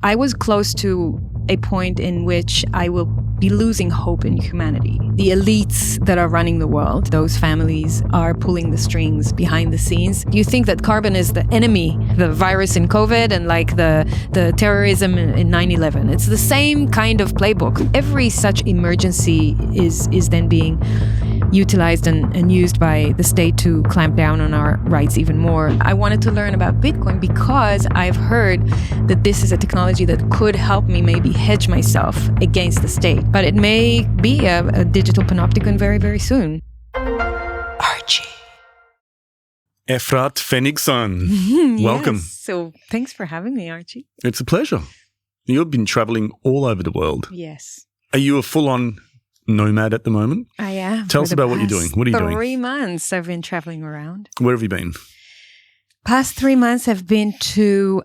I was close to a point in which I will be losing hope in humanity. The elites that are running the world, those families are pulling the strings behind the scenes. You think that carbon is the enemy, the virus in COVID and like the terrorism in 9/11. It's the same kind of playbook. Every such emergency is then being utilized and used by the state to clamp down on our rights even more. I wanted to learn about Bitcoin because I've heard that this is a technology that could help me maybe hedge myself against the state. But it may be a digital panopticon very, very soon. Archie. Efrat Fenigson, welcome. Yes. So thanks for having me, Archie. It's a pleasure. You've been traveling all over the world. Yes. Are you a full-on nomad at the moment? I am. Tell us about what you're doing. What are you doing? 3 months I've been traveling around. Where have you been? Past 3 months I've been to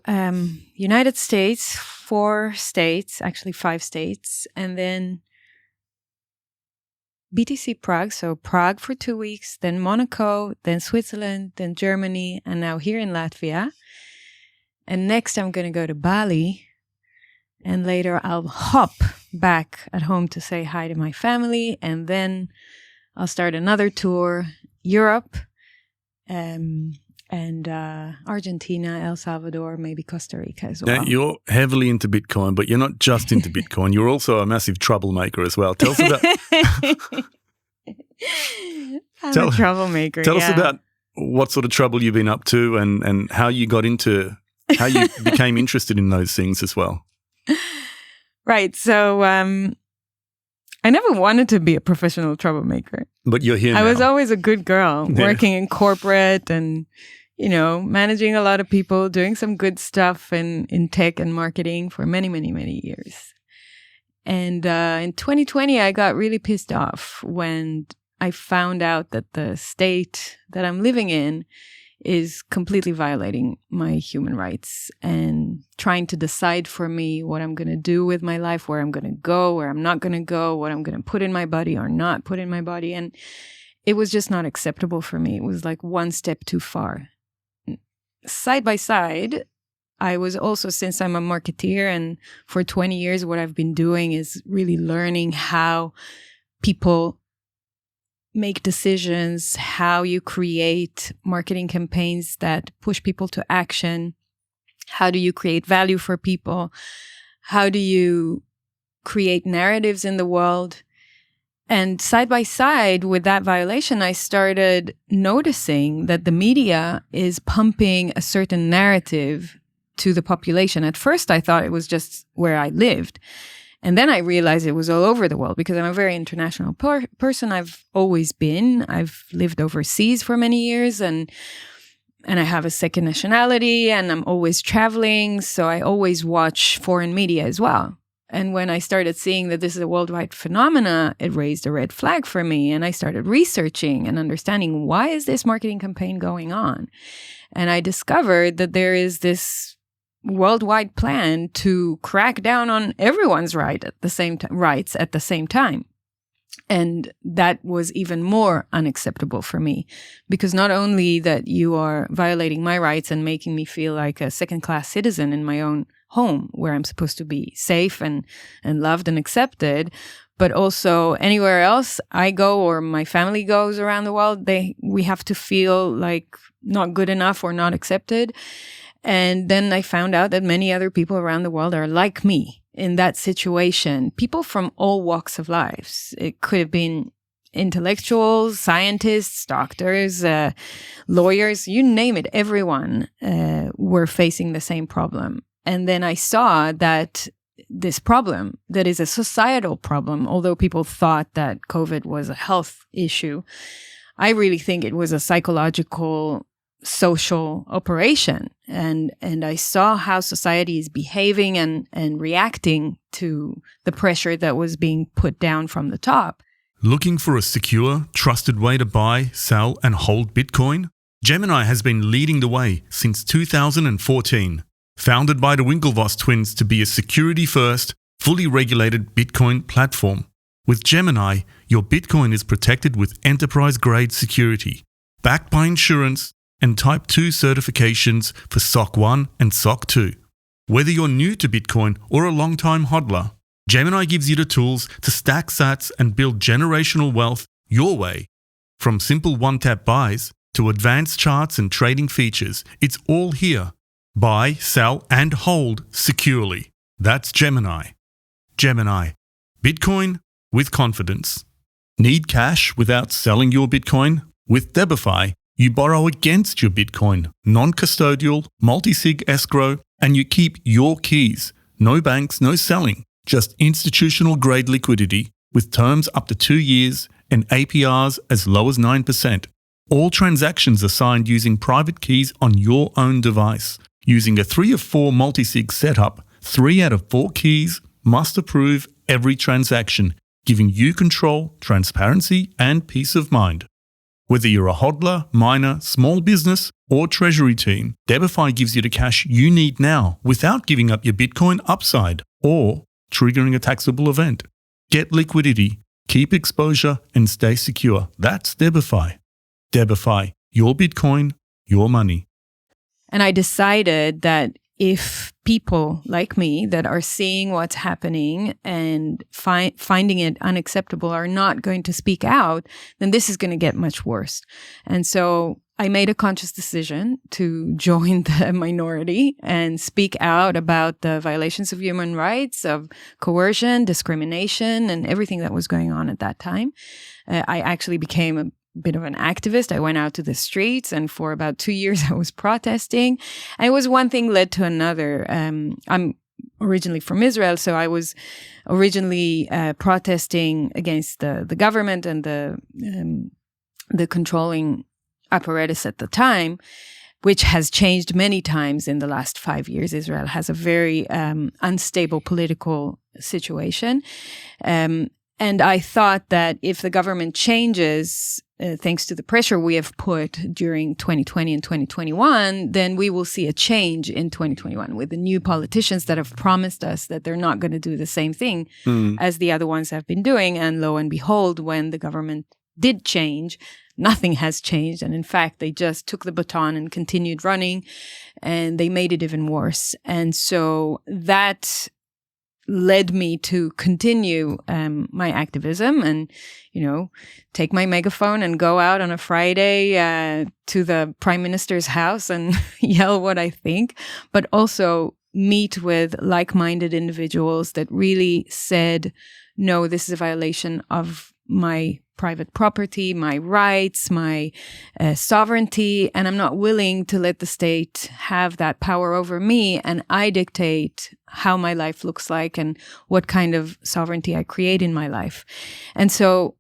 United States, 4 states, actually 5 states, and then BTC Prague, so Prague for 2 weeks, then Monaco, then Switzerland, then Germany, and now here in Latvia. And next I'm going to go to Bali, and later I'll hop back at home to say hi to my family, and then I'll start another tour, Europe, and Argentina, El Salvador, maybe Costa Rica as well. Now, you're heavily into Bitcoin, but you're not just into Bitcoin. You're also a massive troublemaker as well. Tell us about... I'm a troublemaker, Tell us about what sort of trouble you've been up to and how you how you became interested in those things as well. Right. So I never wanted to be a professional troublemaker. But you're here now. I was always a good girl, working in corporate and, managing a lot of people, doing some good stuff in tech and marketing for many, many, many years. And in 2020, I got really pissed off when I found out that the state that I'm living in is completely violating my human rights and trying to decide for me what I'm going to do with my life, where I'm going to go, where I'm not going to go, what I'm going to put in my body or not put in my body. And it was just not acceptable for me. It was like one step too far. Side by side, I was also, since I'm a marketeer and for 20 years, what I've been doing is really learning how people make decisions, how you create marketing campaigns that push people to action. How do you create value for people? How do you create narratives in the world? And side by side with that violation, I started noticing that the media is pumping a certain narrative to the population. At first, I thought it was just where I lived. And then I realized it was all over the world because I'm a very international person. I've always been. I've lived overseas for many years and I have a second nationality and I'm always traveling. So I always watch foreign media as well. And when I started seeing that this is a worldwide phenomena, it raised a red flag for me. And I started researching and understanding, why is this marketing campaign going on? And I discovered that there is this worldwide plan to crack down on everyone's rights at the same time. And that was even more unacceptable for me, because not only that you are violating my rights and making me feel like a second-class citizen in my own home where I'm supposed to be safe and loved and accepted, but also anywhere else I go or my family goes around the world, we have to feel like not good enough or not accepted. And then I found out that many other people around the world are like me in that situation. People from all walks of life. It could have been intellectuals, scientists, doctors, lawyers, you name it. Everyone were facing the same problem. And then I saw that this problem, that is a societal problem, although people thought that COVID was a health issue, I really think it was a psychological social operation. And I saw how society is behaving and reacting to the pressure that was being put down from the top. Looking for a secure, trusted way to buy, sell, and hold Bitcoin? Gemini has been leading the way since 2014. Founded by the Winklevoss twins to be a security-first, fully regulated Bitcoin platform. With Gemini, your Bitcoin is protected with enterprise-grade security, backed by insurance, and Type 2 certifications for SOC 1 and SOC 2. Whether you're new to Bitcoin or a long-time hodler, Gemini gives you the tools to stack sats and build generational wealth your way. From simple one-tap buys to advanced charts and trading features, it's all here. Buy, sell, and hold securely. That's Gemini. Gemini. Bitcoin with confidence. Need cash without selling your Bitcoin? With DeBiFi, you borrow against your Bitcoin, non-custodial, multi-sig escrow, and you keep your keys. No banks, no selling, just institutional grade liquidity with terms up to 2 years and APRs as low as 9%. All transactions are signed using private keys on your own device. Using a 3 of 4 multi-sig setup, 3 out of 4 keys must approve every transaction, giving you control, transparency, and peace of mind. Whether you're a hodler, miner, small business, or treasury team, DeBiFi gives you the cash you need now without giving up your Bitcoin upside or triggering a taxable event. Get liquidity, keep exposure, and stay secure. That's DeBiFi. DeBiFi, your Bitcoin, your money. And I decided that if people like me that are seeing what's happening and finding it unacceptable are not going to speak out, then this is going to get much worse. And so I made a conscious decision to join the minority and speak out about the violations of human rights, of coercion, discrimination, and everything that was going on at that time. I actually became a bit of an activist. I went out to the streets, and for about 2 years I was protesting. And it was one thing led to another. I'm originally from Israel, so I was originally protesting against the government and the controlling apparatus at the time, which has changed many times in the last 5 years. Israel has a very unstable political situation. And I thought that if the government changes, thanks to the pressure we have put during 2020 and 2021, then we will see a change in 2021 with the new politicians that have promised us that they're not going to do the same thing as the other ones have been doing. And lo and behold, when the government did change, nothing has changed. And in fact, they just took the baton and continued running, and they made it even worse. And so that led me to continue my activism and, take my megaphone and go out on a Friday to the Prime Minister's house and yell what I think, but also meet with like-minded individuals that really said, no, this is a violation of my private property, my rights, my sovereignty, and I'm not willing to let the state have that power over me, and I dictate how my life looks like and what kind of sovereignty I create in my life. And so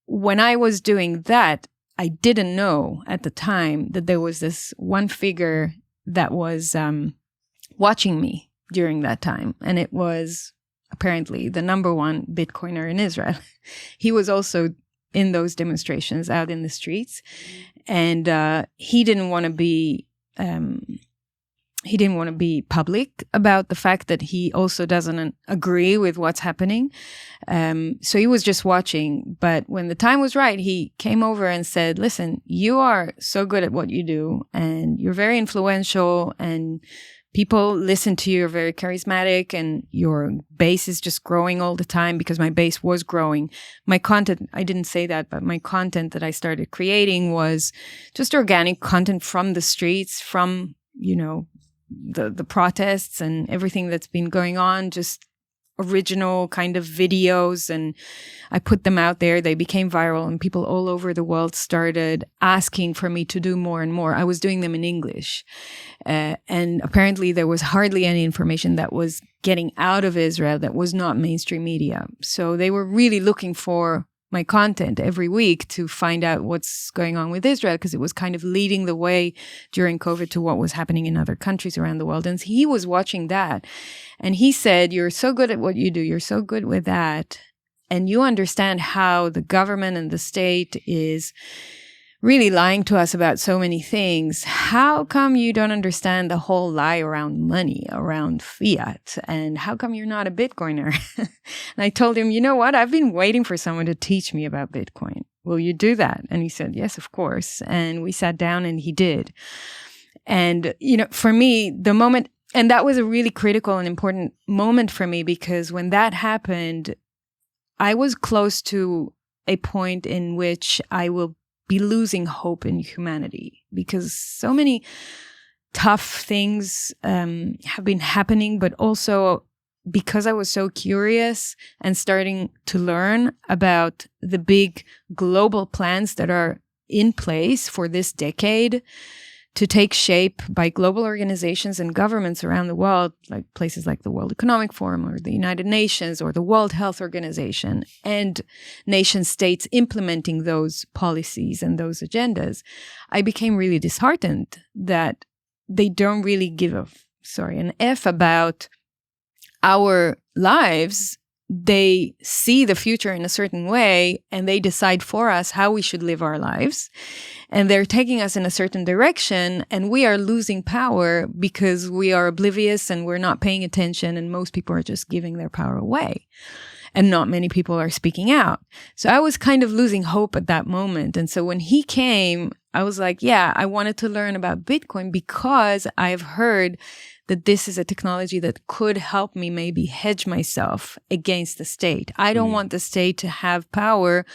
when I was doing that, I didn't know at the time that there was this one figure that was watching me during that time, and it was apparently the number one Bitcoiner in Israel. He was also in those demonstrations out in the streets, and he didn't want to be public about the fact that he also doesn't agree with what's happening. So he was just watching. But when the time was right, he came over and said, listen, you are so good at what you do, and you're very influential, and people listen to you, you're very charismatic, and your base is just growing all the time, because my base was growing. My content, I didn't say that, but my content that I started creating was just organic content from the streets, from, the protests and everything that's been going on, just original kind of videos, and I put them out there. They became viral, and people all over the world started asking for me to do more and more. I was doing them in English, and apparently there was hardly any information that was getting out of Israel that was not mainstream media. So they were really looking for my content every week to find out what's going on with Israel, because it was kind of leading the way during COVID to what was happening in other countries around the world. And he was watching that, and he said, you're so good at what you do, you're so good with that, and you understand how the government and the state is really lying to us about so many things. How come you don't understand the whole lie around money, around fiat? And how come you're not a Bitcoiner? And I told him, you know what? I've been waiting for someone to teach me about Bitcoin. Will you do that? And he said, yes, of course. And we sat down and he did. And, for me, the moment, And that was a really critical and important moment for me, because when that happened, I was close to a point in which I will be losing hope in humanity, because so many tough things have been happening, but also because I was so curious and starting to learn about the big global plans that are in place for this decade to take shape by global organizations and governments around the world, like places like the World Economic Forum or the United Nations or the World Health Organization, and nation states implementing those policies and those agendas, I became really disheartened that they don't really give an F about our lives. They see the future in a certain way and they decide for us how we should live our lives. And they're taking us in a certain direction, and we are losing power because we are oblivious and we're not paying attention, and most people are just giving their power away. And not many people are speaking out. So I was kind of losing hope at that moment. And so when he came, I was like, yeah, I wanted to learn about Bitcoin because I've heard that this is a technology that could help me maybe hedge myself against the state. I don't want the state to have power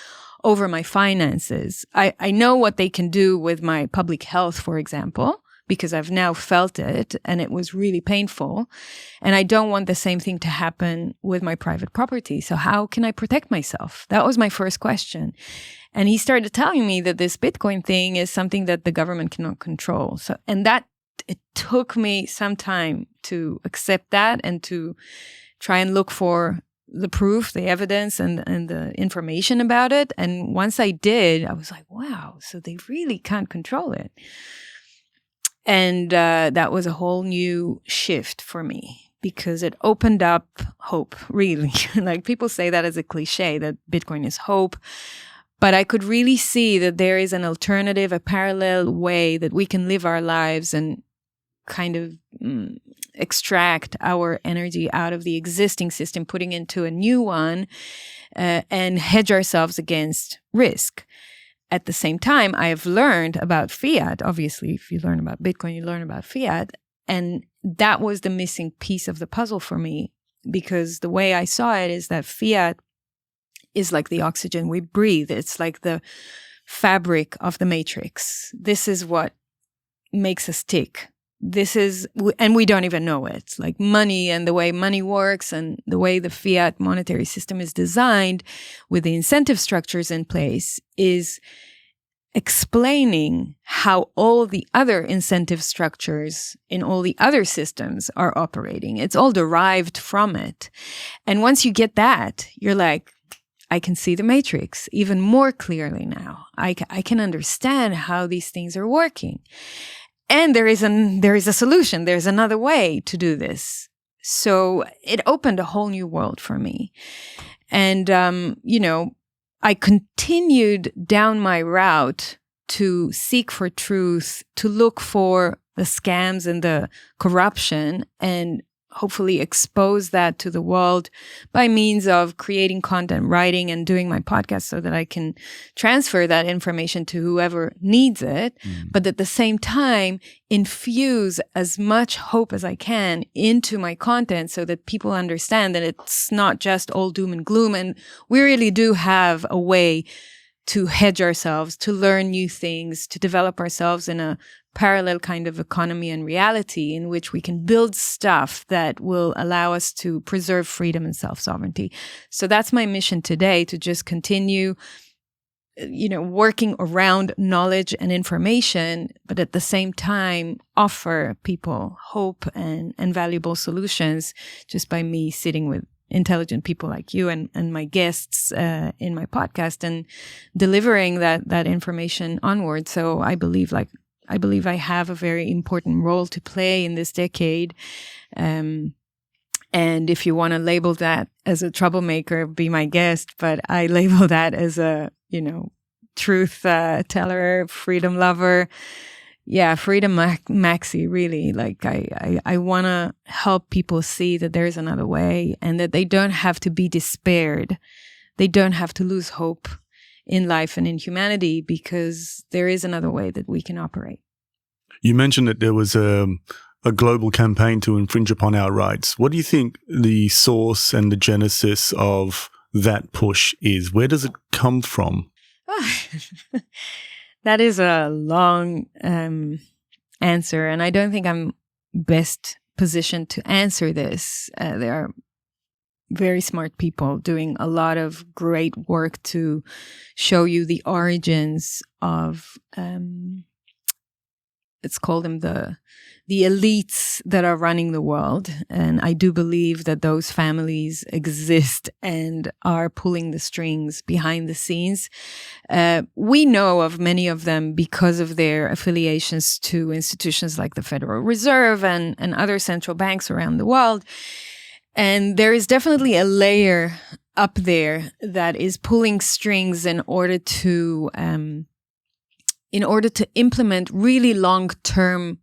over my finances. I know what they can do with my public health, for example, because I've now felt it and it was really painful. And I don't want the same thing to happen with my private property. So how can I protect myself? That was my first question. And he started telling me that this Bitcoin thing is something that the government cannot control. It took me some time to accept that and to try and look for the proof, the evidence, and the information about it. And once I did, I was like, wow, so they really can't control it. And that was a whole new shift for me, because it opened up hope, really. Like, people say that as a cliche, that Bitcoin is hope. But I could really see that there is an alternative, a parallel way that we can live our lives and kind of extract our energy out of the existing system, putting into a new one, and hedge ourselves against risk. At the same time, I have learned about fiat. Obviously, if you learn about Bitcoin, you learn about fiat. And that was the missing piece of the puzzle for me, because the way I saw it is that fiat is like the oxygen we breathe. It's like the fabric of the matrix. This is what makes us tick. And we don't even know it. Like money and the way money works and the way the fiat monetary system is designed with the incentive structures in place is explaining how all the other incentive structures in all the other systems are operating. It's all derived from it. And once you get that, you're like, I can see the matrix even more clearly now. I can understand how these things are working. And there is a solution. There's another way to do this. So it opened a whole new world for me. And, I continued down my route to seek for truth, to look for the scams and the corruption, and hopefully expose that to the world by means of creating content, writing, and doing my podcast so that I can transfer that information to whoever needs it. But at the same time, infuse as much hope as I can into my content so that people understand that it's not just all doom and gloom. And we really do have a way to hedge ourselves, to learn new things, to develop ourselves in a parallel kind of economy and reality in which we can build stuff that will allow us to preserve freedom and self-sovereignty. So that's my mission today, to just continue, working around knowledge and information, but at the same time offer people hope and valuable solutions just by me sitting with intelligent people like you and my guests in my podcast and delivering that information onward. So I believe I have a very important role to play in this decade. And if you want to label that as a troublemaker, be my guest. But I label that as a, truth teller, freedom lover. Yeah, freedom maxi, really. Like I want to help people see that there's another way and that they don't have to be despaired. They don't have to lose hope in life and in humanity, because there is another way that we can operate. You mentioned that there was a a global campaign to infringe upon our rights. What do you think the source and the genesis of that push is? Where does it come from? That is a long answer, and I don't think I'm best positioned to answer this. There are very smart people doing a lot of great work to show you the origins of, let's call them the elites that are running the world. And I do believe that those families exist and are pulling the strings behind the scenes. We know of many of them because of their affiliations to institutions like the Federal Reserve and other central banks around the world. And there is definitely a layer up there that is pulling strings in order to implement really long-term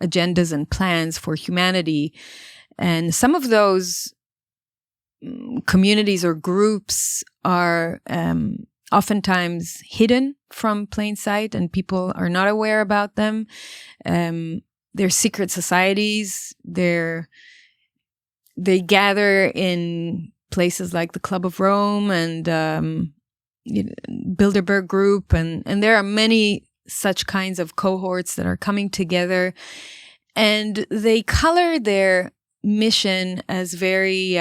agendas and plans for humanity. And some of those communities or groups are oftentimes hidden from plain sight, and people are not aware about them. They're secret societies. They gather in places like the Club of Rome and Bilderberg Group, and there are many such kinds of cohorts that are coming together, and they color their mission as very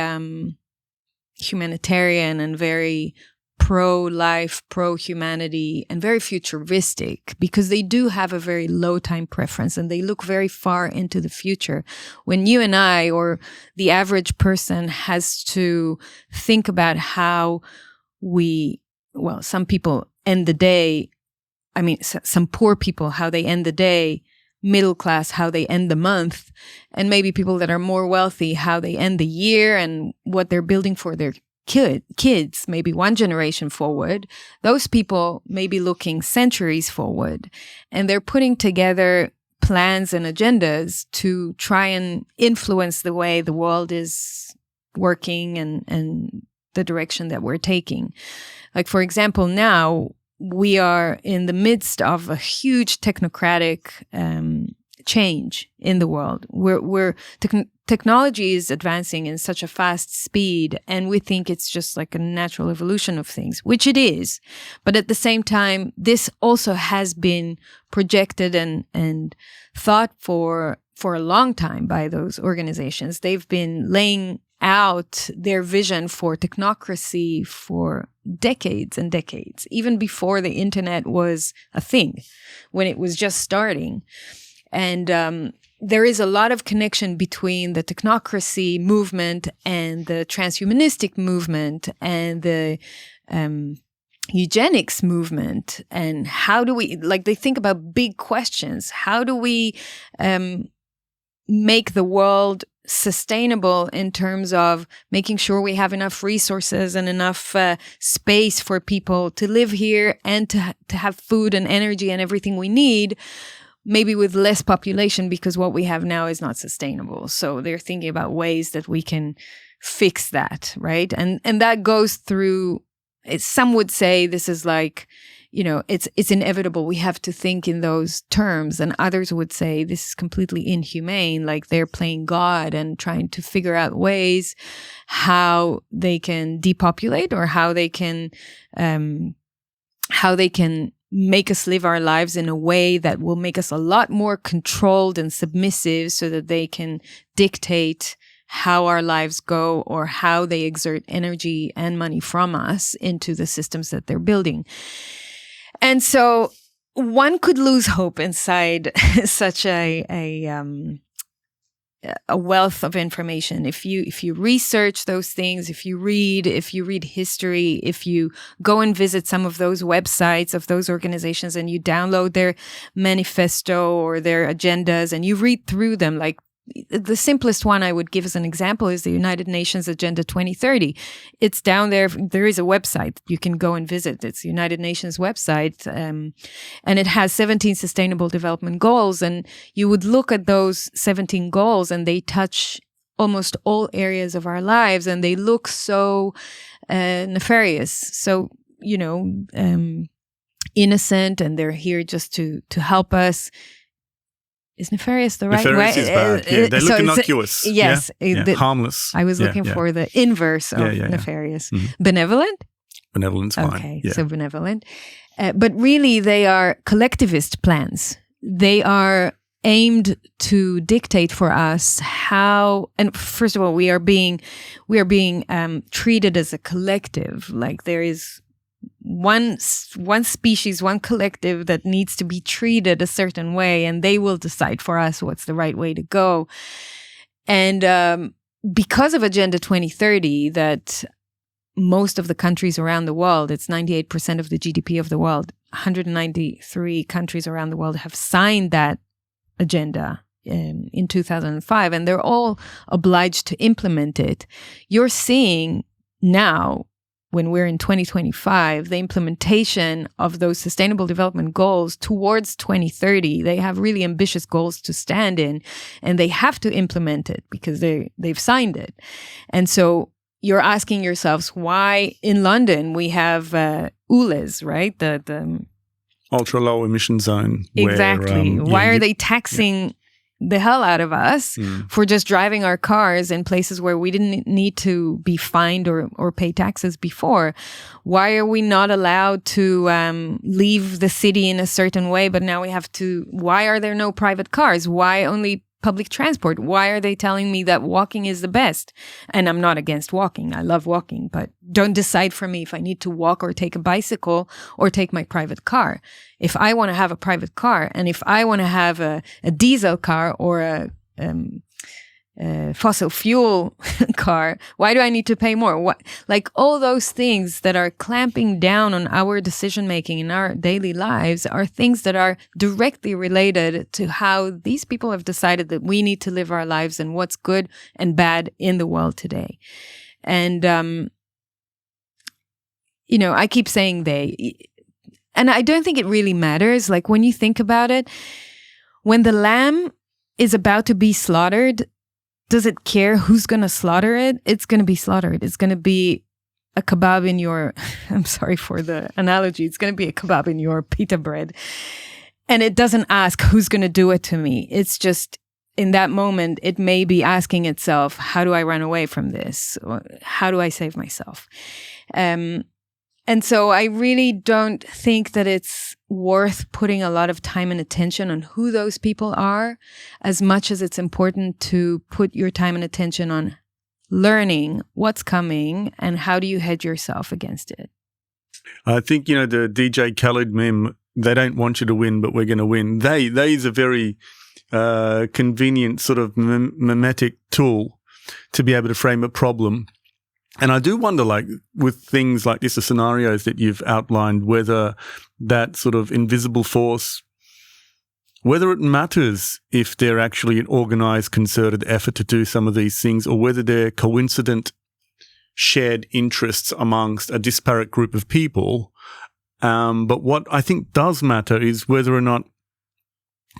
humanitarian and very pro-life, pro-humanity, and very futuristic, because they do have a very low time preference and they look very far into the future. When you and I, or the average person, has to think about how some people end the day, some poor people, how they end the day, middle class, how they end the month, and maybe people that are more wealthy, how they end the year and what they're building for their kids, maybe one generation forward. Those people may be looking centuries forward, and they're putting together plans and agendas to try and influence the way the world is working and the direction that we're taking. Like, for example, now we are in the midst of a huge technocratic change in the world. Technology is advancing in such a fast speed, and we think it's just like a natural evolution of things, which it is. But at the same time, this also has been projected and thought for a long time by those organizations. They've been laying out their vision for technocracy for decades and decades, even before the internet was a thing, when it was just starting. And there is a lot of connection between the technocracy movement and the transhumanistic movement and the eugenics movement. And how do we, they think about big questions. How do we make the world sustainable in terms of making sure we have enough resources and enough space for people to live here and to have food and energy and everything we need, maybe with less population, because what we have now is not sustainable. So they're thinking about ways that we can fix that, right? And that goes through, some would say this is like, it's inevitable. We have to think in those terms. And others would say this is completely inhumane, like they're playing God and trying to figure out ways how they can depopulate, or how they can make us live our lives in a way that will make us a lot more controlled and submissive, so that they can dictate how our lives go, or how they exert energy and money from us into the systems that they're building. And so one could lose hope inside such a wealth of information. If you research those things, if you read history, if you go and visit some of those websites of those organizations and you download their manifesto or their agendas and you read through them, like the simplest one I would give as an example is the United Nations Agenda 2030. It's down there. There is a website you can go and visit. It's the United Nations website. And it has 17 sustainable development goals. And you would look at those 17 goals and they touch almost all areas of our lives. And they look so nefarious. So, innocent, and they're here just to help us. Is nefarious the right Nefarious way? is bad. Yeah, they look innocuous. Yes. Harmless. I was looking for the inverse of nefarious. Benevolent? Benevolent's fine. Okay, so benevolent. But really, they are collectivist plans. They are aimed to dictate for us how, and first of all, we are being treated as a collective. Like there is one species, one collective that needs to be treated a certain way, and they will decide for us what's the right way to go. And because of Agenda 2030, that most of the countries around the world, it's 98% of the GDP of the world, 193 countries around the world have signed that agenda in 2005, and they're all obliged to implement it. You're seeing now, when we're in 2025, the implementation of those sustainable development goals towards 2030. They have really ambitious goals to stand in, and they have to implement it because they've signed it. And so you're asking yourselves why in London we have ULEZ, right? The ultra low emission zone. Exactly. Why are they taxing the hell out of us for just driving our cars in places where we didn't need to be fined or pay taxes before? Why are we not allowed to leave the city in a certain way, but now we have to? Why are there no private cars? Why only public transport? Why are they telling me that walking is the best? And I'm not against walking. I love walking, but don't decide for me if I need to walk or take a bicycle or take my private car. If I want to have a private car, and if I want to have a diesel car or a fossil fuel car, why do I need to pay more? Like all those things that are clamping down on our decision making in our daily lives are things that are directly related to how these people have decided that we need to live our lives and what's good and bad in the world today. And I keep saying they, and I don't think it really matters. Like when you think about it, when the lamb is about to be slaughtered, does it care who's going to slaughter it? It's going to be slaughtered. It's going to be a kebab in your, I'm sorry for the analogy, it's going to be a kebab in your pita bread. And it doesn't ask who's going to do it to me. It's just in that moment, it may be asking itself, how do I run away from this? Or how do I save myself? And so I really don't think that it's worth putting a lot of time and attention on who those people are, as much as it's important to put your time and attention on learning what's coming and how do you hedge yourself against it. I think, the DJ Khaled meme, they don't want you to win, but we're going to win. They is a very convenient sort of mimetic tool to be able to frame a problem. And I do wonder, like, with things like this, the scenarios that you've outlined, whether that sort of invisible force, whether it matters if they're actually an organized, concerted effort to do some of these things, or whether they're coincident shared interests amongst a disparate group of people. But what I think does matter is whether or not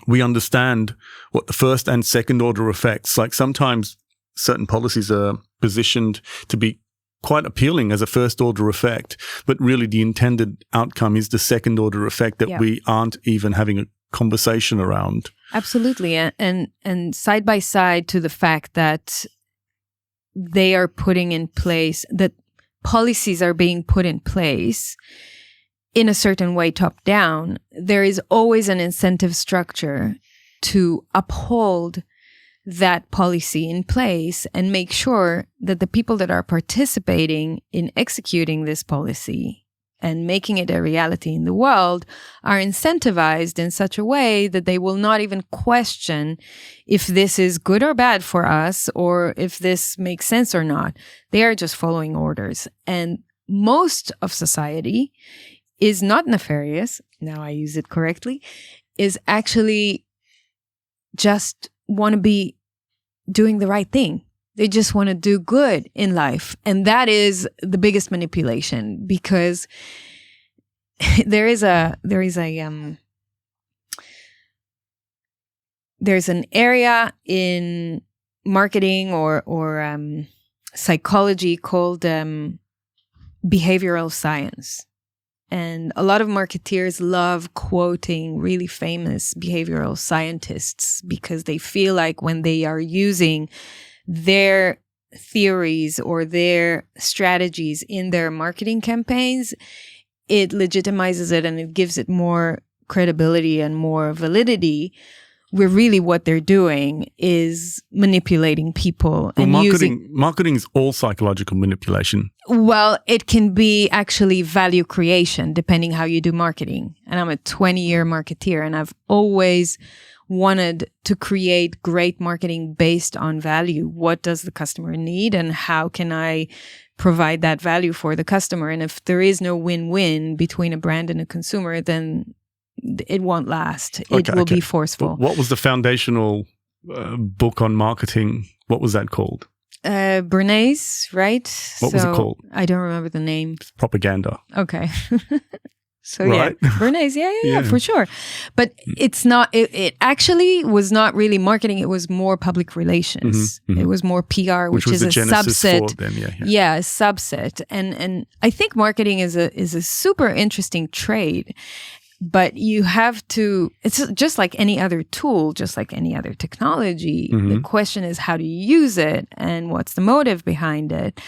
we understand what the first and second order effects, like sometimes certain policies are positioned to be quite appealing as a first order effect, but really the intended outcome is the second order effect that we aren't even having a conversation around. Absolutely. And side by side to the fact that they are putting in place, that policies are being put in place in a certain way top down, there is always an incentive structure to uphold that policy in place and make sure that the people that are participating in executing this policy and making it a reality in the world are incentivized in such a way that they will not even question if this is good or bad for us or if this makes sense or not. They are just following orders. And most of society is not nefarious, now I use it correctly, is actually just want to be doing the right thing. They just want to do good in life. And that is the biggest manipulation, because there's an area in marketing or psychology called behavioral science. And a lot of marketeers love quoting really famous behavioral scientists because they feel like when they are using their theories or their strategies in their marketing campaigns, it legitimizes it and it gives it more credibility and more validity, where really what they're doing is manipulating people. Well, and marketing is all psychological manipulation. Well, it can be actually value creation, depending how you do marketing. And I'm a 20-year marketeer, and I've always wanted to create great marketing based on value. What does the customer need, and how can I provide that value for the customer? And if there is no win-win between a brand and a consumer, then it won't last. It will be forceful. What was the foundational book on marketing? What was that called? Bernays, right? What was it called? I don't remember the name. Propaganda. Okay. So right? yeah, Bernays, yeah, for sure. But it's not, it actually was not really marketing. It was more public relations. It was more PR, which is a subset. For them, yeah, a subset. And I think marketing is a super interesting trade. But you have to, it's just like any other tool, just like any other technology. The question is, how do you use it and what's the motive behind it?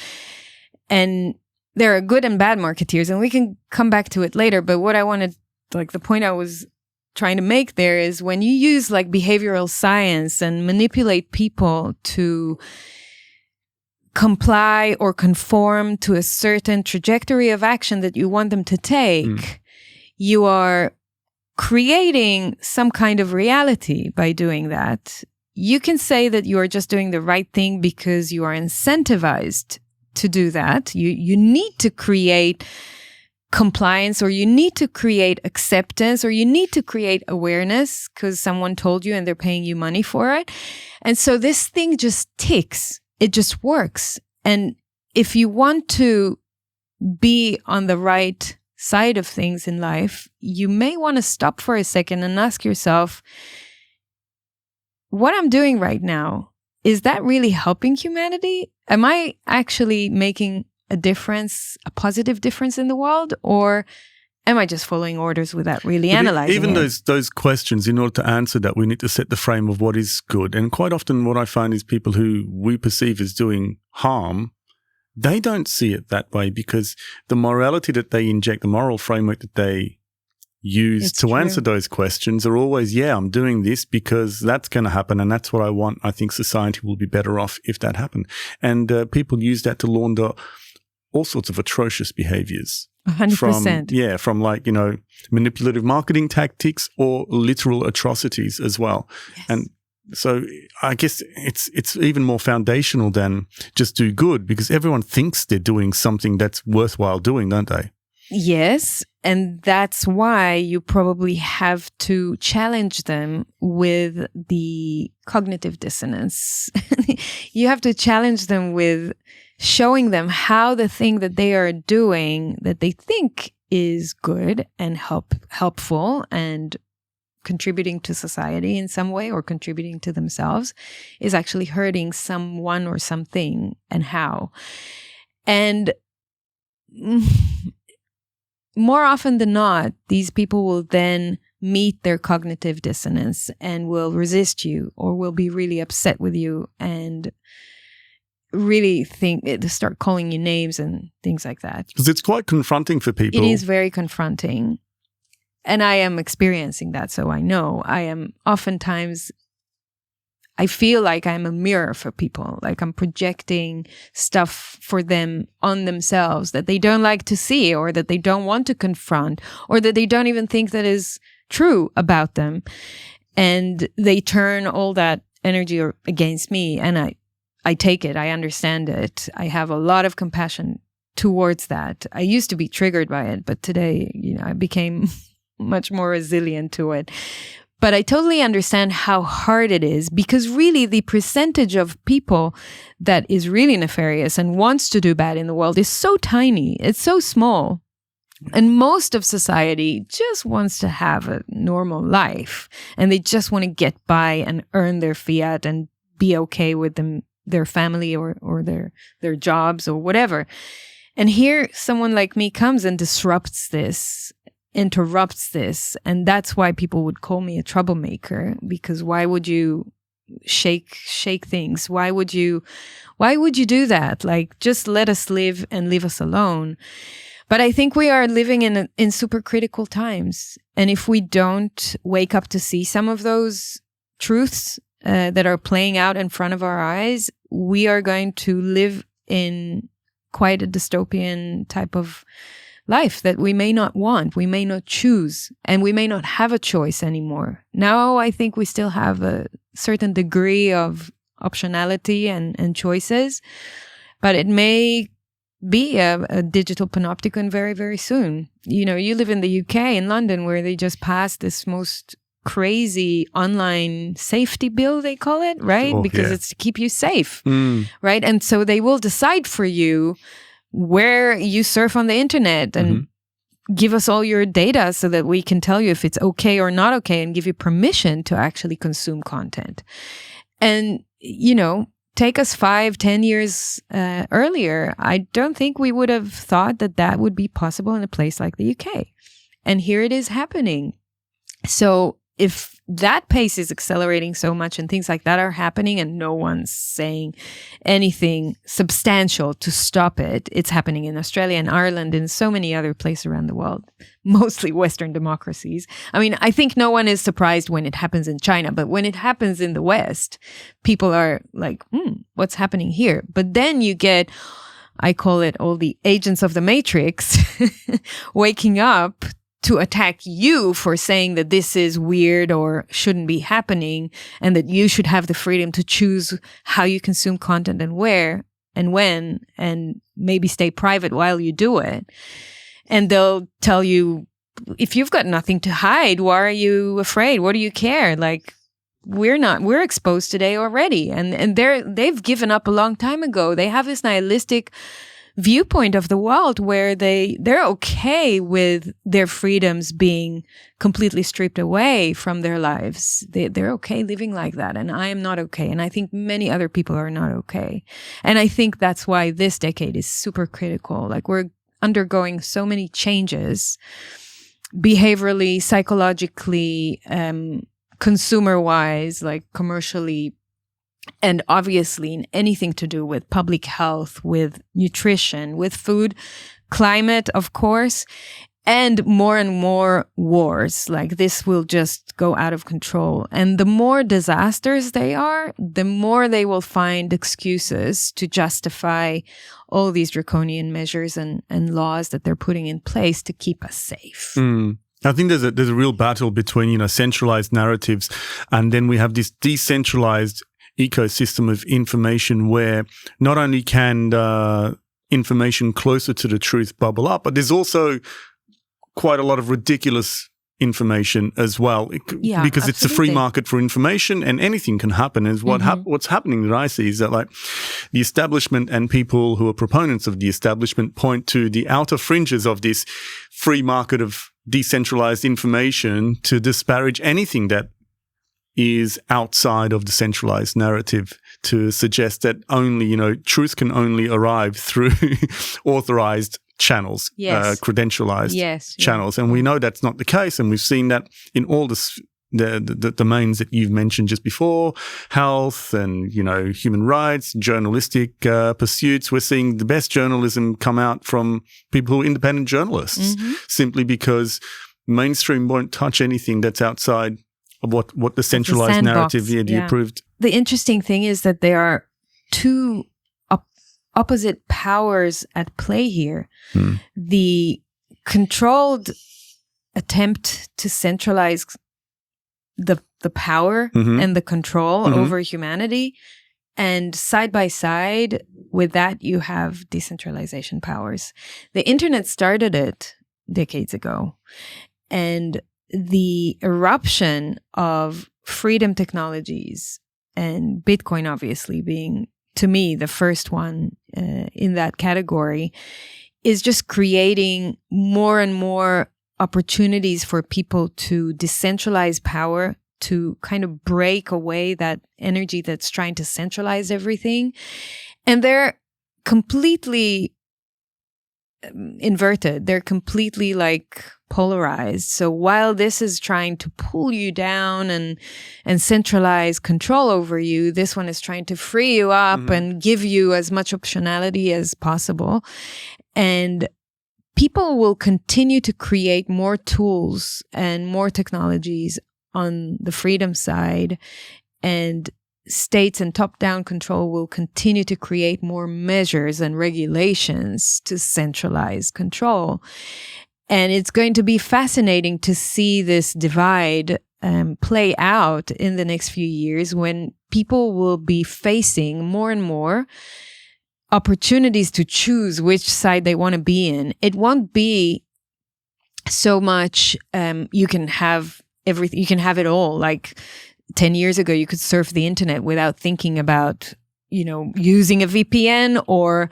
And there are good and bad marketeers, and we can come back to it later. But what I wanted, like the point I was trying to make there is when you use like behavioral science and manipulate people to comply or conform to a certain trajectory of action that you want them to take, you are creating some kind of reality by doing that. You can say that you are just doing the right thing because you are incentivized to do that. You need to create compliance, or you need to create acceptance, or you need to create awareness because someone told you and they're paying you money for it. And so this thing just ticks. It just works. And if you want to be on the right side of things in life, you may want to stop for a second and ask yourself, what I'm doing right now, is that really helping humanity? Am I actually making a difference, a positive difference in the world? Or am I just following orders without really analyzing even it? those questions, in order to answer that, we need to set the frame of what is good. And quite often what I find is people who we perceive as doing harm, they don't see it that way, because the morality that they inject, the moral framework that they use answer those questions are always, I'm doing this because that's going to happen and that's what I want. I think society will be better off if that happened. And people use that to launder all sorts of atrocious behaviors. 100%. From like, manipulative marketing tactics or literal atrocities as well. Yes. And so I guess it's even more foundational than just do good, because everyone thinks they're doing something that's worthwhile doing, don't they? Yes. And that's why you probably have to challenge them with the cognitive dissonance. You have to challenge them with showing them how the thing that they are doing that they think is good and helpful and contributing to society in some way or contributing to themselves is actually hurting someone or something, and how. And more often than not, these people will then meet their cognitive dissonance and will resist you or will be really upset with you and really start calling you names and things like that. Because it's quite confronting for people. It is very confronting. And I am experiencing that, so I know. I feel like I'm a mirror for people, like I'm projecting stuff for them on themselves that they don't like to see or that they don't want to confront or that they don't even think that is true about them. And they turn all that energy against me, and I take it, I understand it. I have a lot of compassion towards that. I used to be triggered by it, but today, I became much more resilient to it. But I totally understand how hard it is, because really the percentage of people that is really nefarious and wants to do bad in the world is so tiny. It's so small. And most of society just wants to have a normal life, and they just want to get by and earn their fiat and be okay with their family or their jobs or whatever. And here someone like me comes and disrupts this, interrupts this. And that's why people would call me a troublemaker, because why would you shake things? Why would you do that? Like, just let us live and leave us alone. But I think we are living in super critical times. And if we don't wake up to see some of those truths that are playing out in front of our eyes, we are going to live in quite a dystopian type of life that we may not want, we may not choose, and we may not have a choice anymore. Now, I think we still have a certain degree of optionality and choices, but it may be a digital panopticon very, very soon. You know, you live in the UK, in London, where they just passed this most crazy online safety bill, they call it, right? Because it's to keep you safe, right? And so they will decide for you where you surf on the internet and give us all your data so that we can tell you if it's okay or not okay and give you permission to actually consume content. And, you know, take us 5-10 years earlier, I don't think we would have thought that that would be possible in a place like the UK. And here it is happening. So if that pace is accelerating so much and things like that are happening and no one's saying anything substantial to stop it, it's happening in Australia and Ireland and so many other places around the world, mostly Western democracies. I mean, I think no one is surprised when it happens in China, but when it happens in the West, people are like, what's happening here? But then you get, I call it, all the agents of the Matrix waking up to attack you for saying that this is weird or shouldn't be happening, and that you should have the freedom to choose how you consume content and where and when, and maybe stay private while you do it. And they'll tell you, if you've got nothing to hide, why are you afraid? What do you care? Like, we're exposed today already. And they've given up a long time ago. They have this nihilistic viewpoint of the world where they're okay with their freedoms being completely stripped away from their lives. They're okay living like that. And I am not okay. And I think many other people are not okay. And I think that's why this decade is super critical. Like, we're undergoing so many changes behaviorally, psychologically, consumer-wise, like commercially, and obviously in anything to do with public health, with nutrition, with food, climate, of course, and more wars. Like, this will just go out of control. And the more disasters they are, the more they will find excuses to justify all these draconian measures and laws that they're putting in place to keep us safe. I think there's a real battle between, you know, centralized narratives, and then we have this decentralized ecosystem of information where not only can information closer to the truth bubble up, but there's also quite a lot of ridiculous information as well, because it's a free market for information and anything can happen. Is what's happening that I see is that, like, the establishment and people who are proponents of the establishment point to the outer fringes of this free market of decentralized information to disparage anything that is outside of the centralized narrative, to suggest that only, you know, truth can only arrive through authorized channels, credentialized channels. And we know that's not the case. And we've seen that in all the domains that you've mentioned just before, health and, you know, human rights, journalistic pursuits. We're seeing the best journalism come out from people who are independent journalists, simply because mainstream won't touch anything that's outside of what the centralized narrative approved. The interesting thing is that there are two opposite powers at play here. The controlled attempt to centralize the power and the control over humanity, and side by side with that, you have decentralization powers. The internet started it decades ago, and the eruption of freedom technologies, and Bitcoin obviously being, to me, the first one in that category, is just creating more and more opportunities for people to decentralize power, to kind of break away that energy that's trying to centralize everything. And they're completely inverted. They're completely like polarized. So while this is trying to pull you down and centralize control over you, this one is trying to free you up and give you as much optionality as possible. And people will continue to create more tools and more technologies on the freedom side, and states and top-down control will continue to create more measures and regulations to centralize control. And it's going to be fascinating to see this divide play out in the next few years, when people will be facing more and more opportunities to choose which side they want to be in. It won't be so much you can have everything, you can have it all. Like 10 years ago, you could surf the internet without thinking about, using a VPN or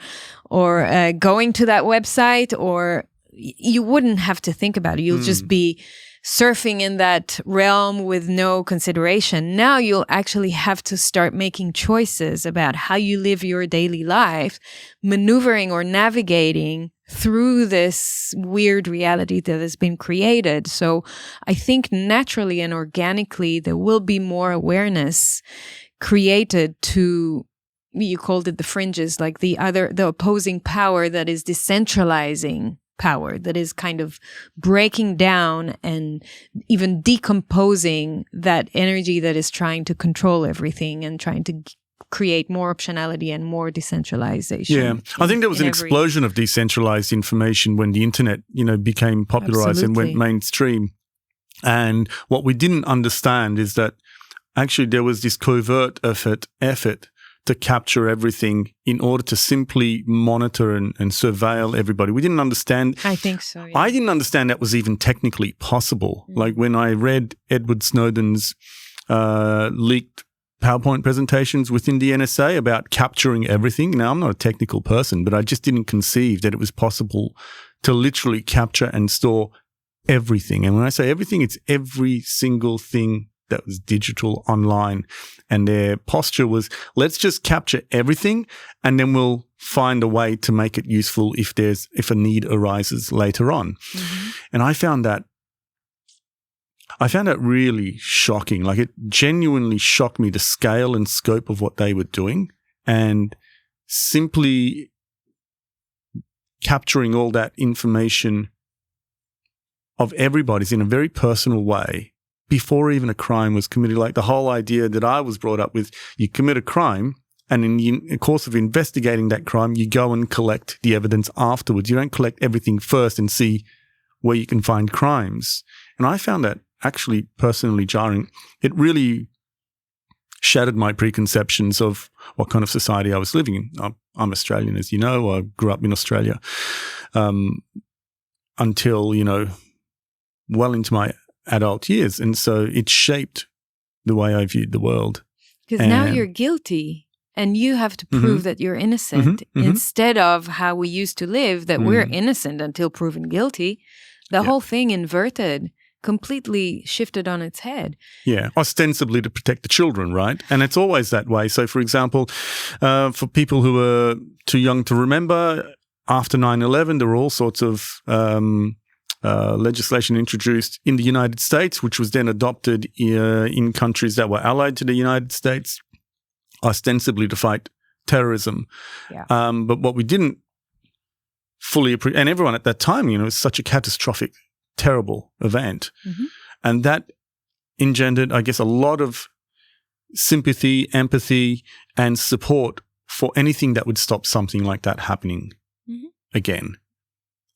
going to that website, or you wouldn't have to think about it. You'll just be surfing in that realm with no consideration. Now you'll actually have to start making choices about how you live your daily life, maneuvering or navigating through this weird reality that has been created. So I think naturally and organically, there will be more awareness created to, you called it the fringes, like the opposing power that is decentralizing power, that is kind of breaking down and even decomposing that energy that is trying to control everything and trying to create more optionality and more decentralization. Yeah, I think there was an explosion of decentralized information when the internet, became popularized and went mainstream. And what we didn't understand is that actually there was this covert effort to capture everything in order to simply monitor and surveil everybody. We didn't understand. I think so, yeah. I didn't understand that was even technically possible. Like when I read Edward Snowden's leaked PowerPoint presentations within the NSA about capturing everything. Now, I'm not a technical person, but I just didn't conceive that it was possible to literally capture and store everything. And when I say everything, it's every single thing that was digital online. And their posture was, let's just capture everything and then we'll find a way to make it useful if a need arises later on. And I found that really shocking. Like, it genuinely shocked me, the scale and scope of what they were doing, and simply capturing all that information of everybody's in a very personal way before even a crime was committed. Like the whole idea that I was brought up with, you commit a crime and in the course of investigating that crime, you go and collect the evidence afterwards. You don't collect everything first and see where you can find crimes. And I found that actually personally jarring. It really shattered my preconceptions of what kind of society I was living in. I'm Australian, as you know. I grew up in Australia until, well into my adult years. And so it shaped the way I viewed the world. Because now you're guilty and you have to prove that you're innocent instead of how we used to live, that we're innocent until proven guilty. The whole thing inverted, completely shifted on its head. Yeah, ostensibly to protect the children, right? And it's always that way. So, for example, for people who are too young to remember, after 9/11, there were all sorts of legislation introduced in the United States, which was then adopted in countries that were allied to the United States, ostensibly to fight terrorism. Yeah. But what we didn't fully appreciate, and everyone at that time, it was such a catastrophic, terrible event. And that engendered, I guess, a lot of sympathy, empathy, and support for anything that would stop something like that happening again.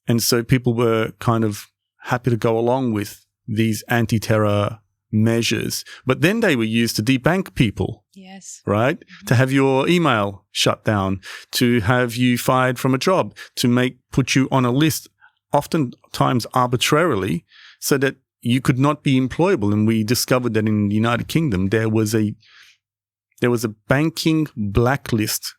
And so people were kind of happy to go along with these anti-terror measures. But then they were used to debank people. Yes. Right? To have your email shut down, to have you fired from a job, to put you on a list, oftentimes arbitrarily, so that you could not be employable. And we discovered that in the United Kingdom, there was a banking blacklist,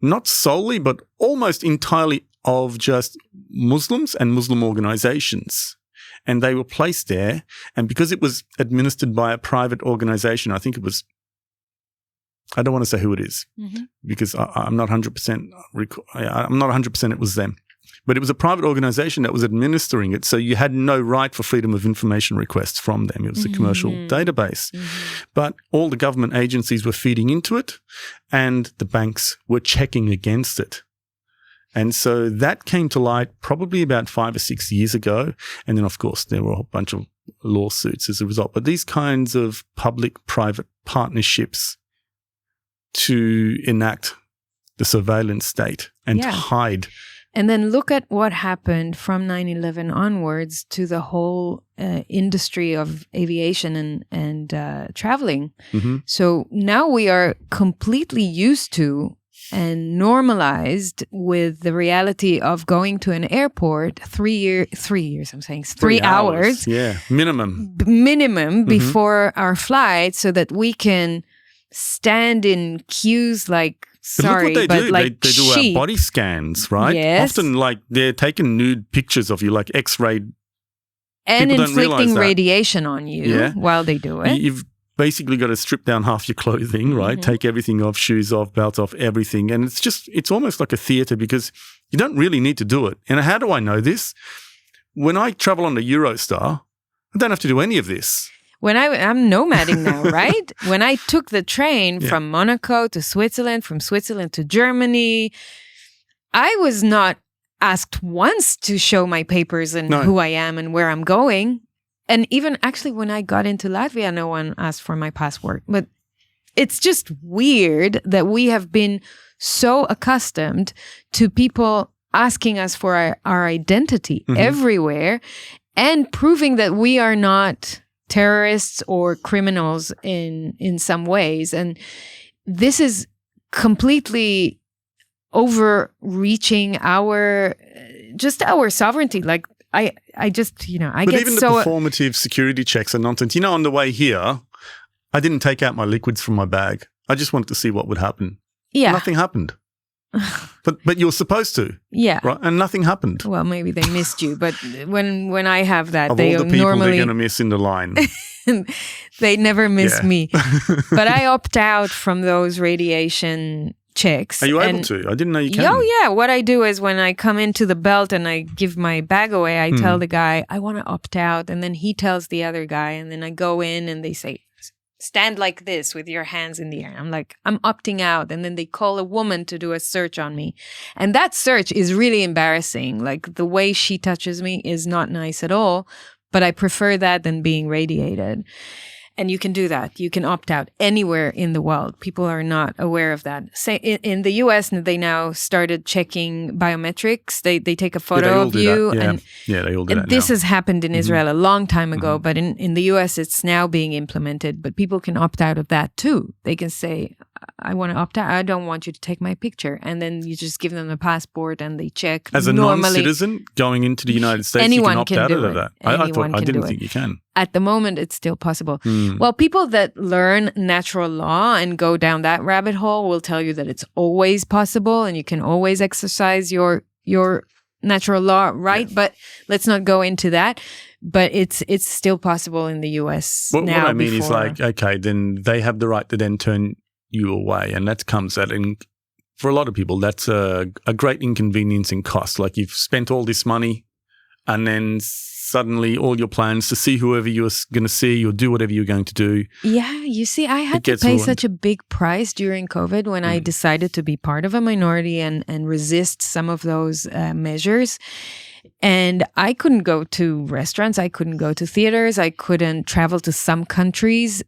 not solely, but almost entirely of just Muslims and Muslim organizations. And they were placed there. And because it was administered by a private organization, I think it was, I don't want to say who it is because I'm not 100%, I'm not 100% it was them. But it was a private organization that was administering it, so you had no right for freedom of information requests from them. It was a commercial database. But all the government agencies were feeding into it, and the banks were checking against it. And so that came to light probably about 5 or 6 years ago. And then, of course, there were a bunch of lawsuits as a result. But these kinds of public-private partnerships to enact the surveillance state and to hide. And then look at what happened from 9/11 onwards to the whole industry of aviation and traveling. So now we are completely used to and normalized with the reality of going to an airport 3 years, I'm saying 3 hours. Yeah, minimum before our flight so that we can stand in queues like, sorry, but but like they do body scans, right? Yes. Often like they're taking nude pictures of you, like X-rayed. And People don't inflicting realise that. radiation on you while they do it. You've basically got to strip down half your clothing, right? Take everything off, shoes off, belt off, everything. And it's almost like a theatre because you don't really need to do it. And how do I know this? When I travel on the Eurostar, I don't have to do any of this. When I'm nomading now, right? When I took the train from Monaco to Switzerland, from Switzerland to Germany, I was not asked once to show my papers and who I am and where I'm going. And even actually when I got into Latvia, no one asked for my passport. But it's just weird that we have been so accustomed to people asking us for our identity everywhere and proving that we are not terrorists or criminals in some ways. And this is completely overreaching our sovereignty. Like I just, I but get even so... the performative security checks are nonsense. On the way here, I didn't take out my liquids from my bag. I just wanted to see what would happen. Yeah. Nothing happened. But you're supposed to. Yeah. Right? And nothing happened. Well, maybe they missed you. But when I have that, Of they all the people normally... they're going to miss in the line. They never miss me. But I opt out from those radiation checks. Are you able to? I didn't know you can. Oh, yeah. What I do is when I come into the belt and I give my bag away, I tell the guy, I want to opt out. And then he tells the other guy. And then I go in and they say, stand like this with your hands in the air. I'm like, I'm opting out. And then they call a woman to do a search on me. And that search is really embarrassing. Like the way she touches me is not nice at all. But I prefer that than being radiated. And you can do that. You can opt out anywhere in the world. People are not aware of that. Say in the US, they now started checking biometrics. They take a photo of you. And they all do that this now. has happened in Israel a long time ago, but in the US, it's now being implemented. But people can opt out of that too. They can say, I want to opt out. I don't want you to take my picture. And then you just give them a passport and they check. As a non-citizen going into the United States, anyone you can opt out of that. I didn't think you can. At the moment, it's still possible. Well, people that learn natural law and go down that rabbit hole will tell you that it's always possible and you can always exercise your natural law right. But let's not go into that. But it's still possible in the US now. What I mean is like, okay, then they have the right to then turn you away. And that comes at, and for a lot of people, that's a great inconvenience and cost. Like you've spent all this money and then suddenly all your plans to see whoever you're going to see or do whatever you're going to do. Yeah, you see, I had to pay such a big price during COVID when I decided to be part of a minority and resist some of those measures. And I couldn't go to restaurants. I couldn't go to theaters. I couldn't travel to some countries.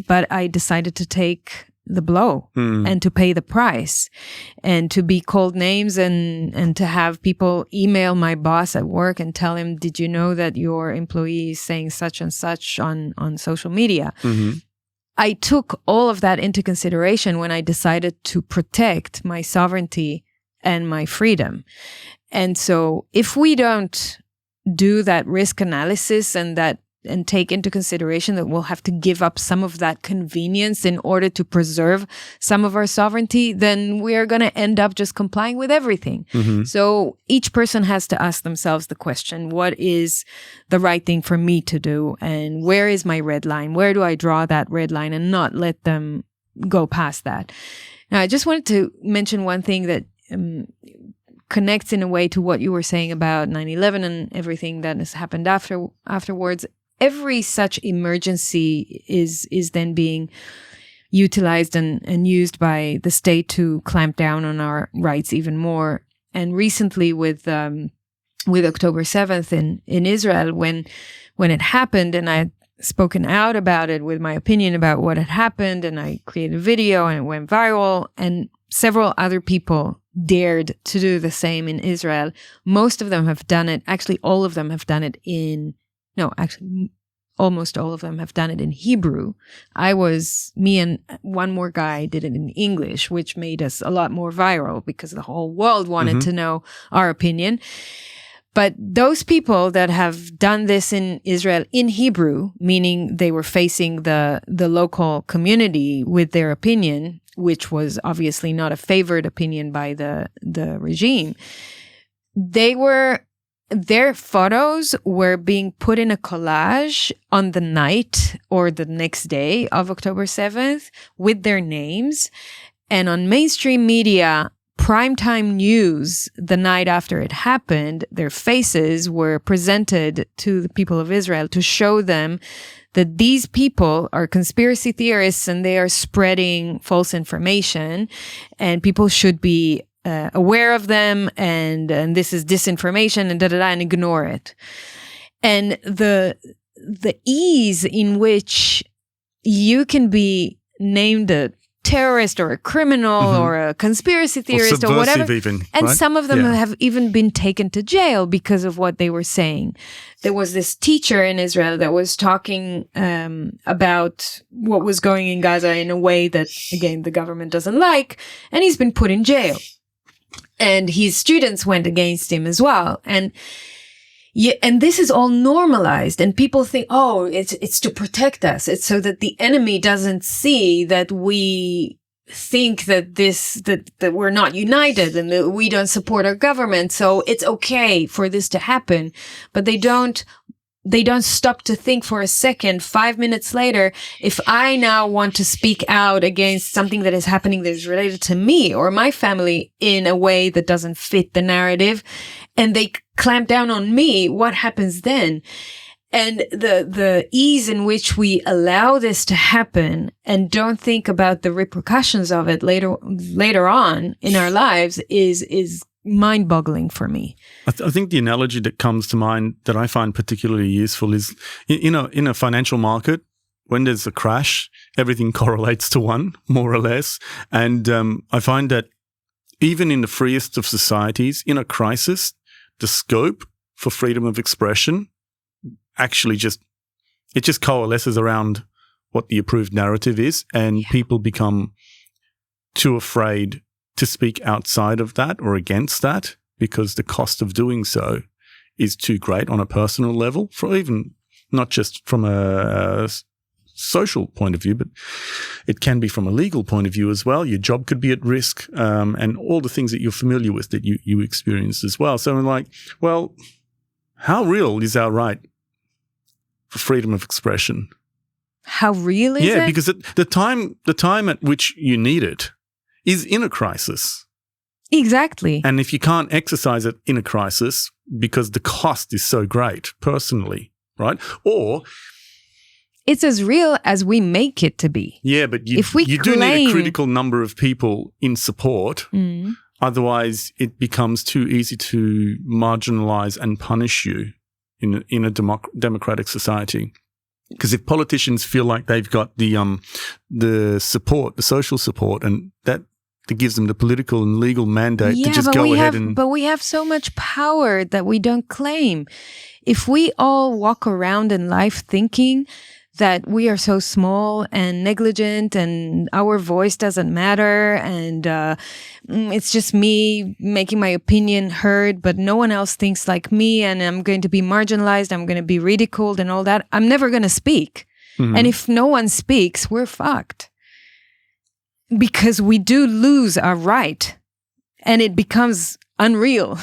But I decided to take the blow and to pay the price and to be called names and to have people email my boss at work and tell him, did you know that your employee is saying such and such on social media? I took all of that into consideration when I decided to protect my sovereignty and my freedom. And so if we don't do that risk analysis and take into consideration that we'll have to give up some of that convenience in order to preserve some of our sovereignty, then we are going to end up just complying with everything. So each person has to ask themselves the question, what is the right thing for me to do? And where is my red line? Where do I draw that red line and not let them go past that? Now, I just wanted to mention one thing that connects in a way to what you were saying about 9/11 and everything that has happened afterwards. Every such emergency is then being utilized and used by the state to clamp down on our rights even more. And recently with October 7th in Israel, when it happened, and I had spoken out about it with my opinion about what had happened, and I created a video and it went viral, and several other people dared to do the same in Israel. Most of them have done it. Actually, all of them have done it almost all of them have done it in Hebrew. Me and one more guy did it in English, which made us a lot more viral because the whole world wanted to know our opinion. But those people that have done this in Israel in Hebrew, meaning they were facing the local community with their opinion, which was obviously not a favored opinion by the regime, their photos were being put in a collage on the night or the next day of October 7th with their names. And on mainstream media, primetime news, the night after it happened, their faces were presented to the people of Israel to show them that these people are conspiracy theorists and they are spreading false information, and people should be aware of them, and this is disinformation, and and ignore it. And the ease in which you can be named a terrorist or a criminal or a conspiracy theorist or whatever, even, and right? some of them have even been taken to jail because of what they were saying. There was this teacher in Israel that was talking about what was going in Gaza in a way that, again, the government doesn't like, and he's been put in jail. And his students went against him as well. And this is all normalized, and people think, oh, it's to protect us. It's so that the enemy doesn't see that we think that we're not united and that we don't support our government. So it's okay for this to happen. But they don't stop to think for a second. 5 minutes later, if I now want to speak out against something that is happening that is related to me or my family in a way that doesn't fit the narrative, and they clamp down on me, what happens then? And the ease in which we allow this to happen and don't think about the repercussions of it later on in our lives is mind-boggling for me. I think the analogy that comes to mind that I find particularly useful is in a financial market, when there's a crash, everything correlates to one, more or less. And I find that even in the freest of societies, in a crisis, the scope for freedom of expression actually just coalesces around what the approved narrative is, and people become too afraid to speak outside of that or against that because the cost of doing so is too great on a personal level, for even not just from a social point of view, but it can be from a legal point of view as well. Your job could be at risk, and all the things that you're familiar with that you experienced as well. So I'm like, well, how real is our right for freedom of expression? How real is it? Yeah, because the time at which you need it is in a crisis. Exactly. And if you can't exercise it in a crisis because the cost is so great personally, right? Or it's as real as we make it to be. Yeah, but you do need a critical number of people in support. Otherwise, it becomes too easy to marginalize and punish you in a democratic society. Because if politicians feel like they've got the support, the social support, and that gives them the political and legal mandate to just go ahead But we have so much power that we don't claim. If we all walk around in life thinking that we are so small and negligent and our voice doesn't matter and it's just me making my opinion heard, but no one else thinks like me and I'm going to be marginalized, I'm going to be ridiculed and all that, I'm never going to speak. And if no one speaks, we're fucked. Because we do lose our right and it becomes unreal.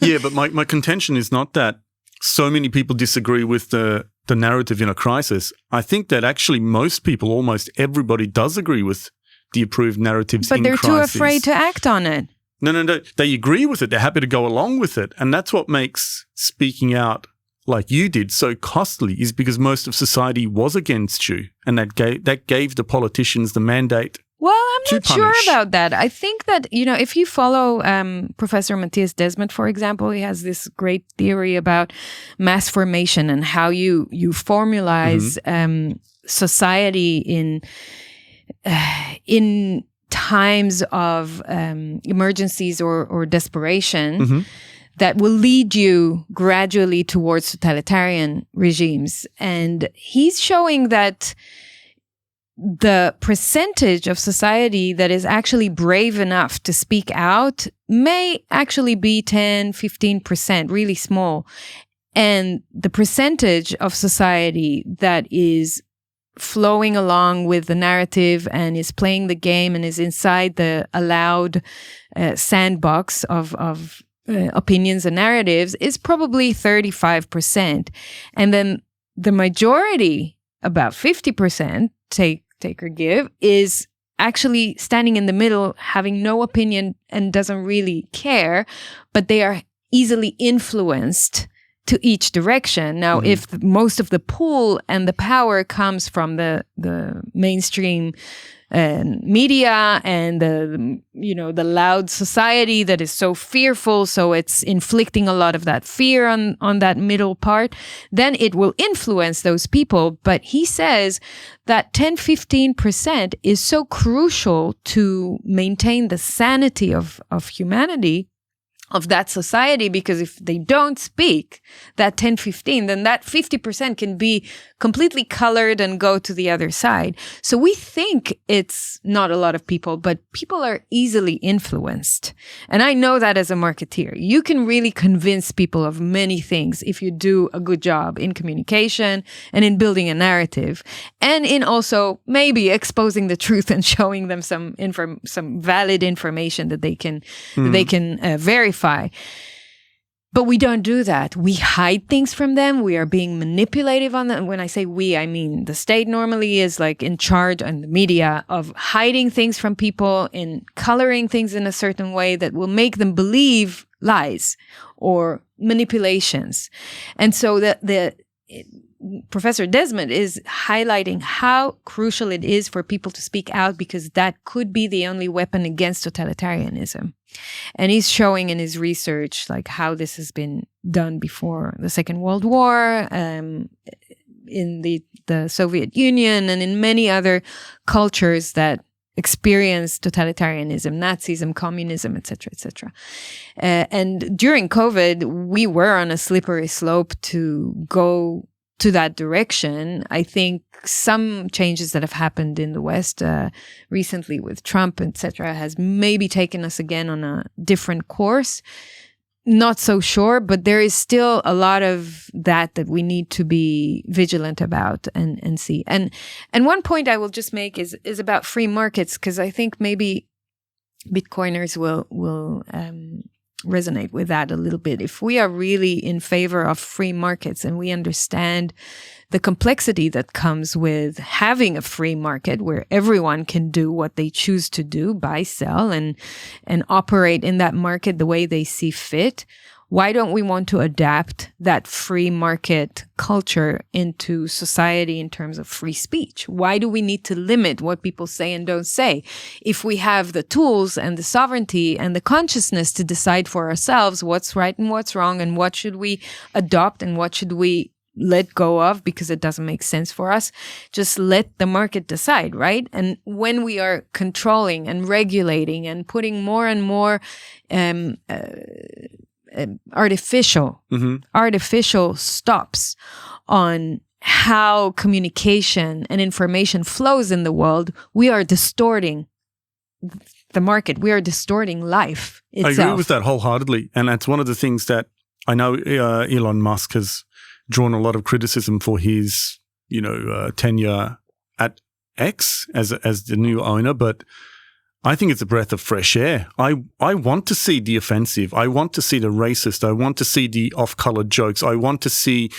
Yeah, but my contention is not that so many people disagree with the narrative in a crisis. I think that actually most people, almost everybody, does agree with the approved narratives in crisis. But they're too afraid to act on it. No. They agree with it. They're happy to go along with it. And that's what makes speaking out like you did so costly, is because most of society was against you. And that gave the politicians the mandate. Well, I'm not sure about that. I think that, if you follow Professor Matthias Desmet, for example, he has this great theory about mass formation and how you formalize society in times of emergencies or desperation that will lead you gradually towards totalitarian regimes. And he's showing that the percentage of society that is actually brave enough to speak out may actually be 10, 15%, really small. And the percentage of society that is flowing along with the narrative and is playing the game and is inside the allowed sandbox of opinions and narratives is probably 35%. And then the majority, about 50%, take or give, is actually standing in the middle, having no opinion and doesn't really care, but they are easily influenced to each direction. Now, if most of the pull and the power comes from the mainstream media and the loud society that is so fearful, so it's inflicting a lot of that fear on that middle part, then it will influence those people. But he says that 10-15% is so crucial to maintain the sanity of humanity, of that society, because if they don't speak, that 10-15, then that 50% can be completely colored and go to the other side. So we think it's not a lot of people, but people are easily influenced. And I know that as a marketeer. You can really convince people of many things if you do a good job in communication and in building a narrative, and in also maybe exposing the truth and showing them some valid information that they can verify. But we don't do that. We hide things from them. We are being manipulative on them. When I say we, I mean the state normally is like in charge, and the media, of hiding things from people and coloring things in a certain way that will make them believe lies or manipulations. And so Professor Desmet is highlighting how crucial it is for people to speak out, because that could be the only weapon against totalitarianism. And he's showing in his research like how this has been done before the Second World War, in the Soviet Union, and in many other cultures that experienced totalitarianism, Nazism, communism, etc., etc. And during COVID, we were on a slippery slope to go to that direction. I think some changes that have happened in the West recently with Trump, etc., has maybe taken us again on a different course. Not so sure, but there is still a lot of that we need to be vigilant about and see. And one point I will just make is about free markets, because I think maybe Bitcoiners will resonate with that a little bit. If we are really in favor of free markets and we understand the complexity that comes with having a free market where everyone can do what they choose to do, buy, sell, and operate in that market the way they see fit, why don't we want to adapt that free market culture into society in terms of free speech? Why do we need to limit what people say and don't say if we have the tools and the sovereignty and the consciousness to decide for ourselves what's right and what's wrong, and what should we adopt and what should we let go of because it doesn't make sense for us? Just let the market decide, right? And when we are controlling and regulating and putting more and more artificial stops on how communication and information flows in the world, we are distorting the market. We are distorting life itself. I agree with that wholeheartedly. And that's one of the things that I know Elon Musk has drawn a lot of criticism for his, tenure at X as the new owner, but I think it's a breath of fresh air. I want to see the offensive. I want to see the racist. I want to see the off-colored jokes. I want to see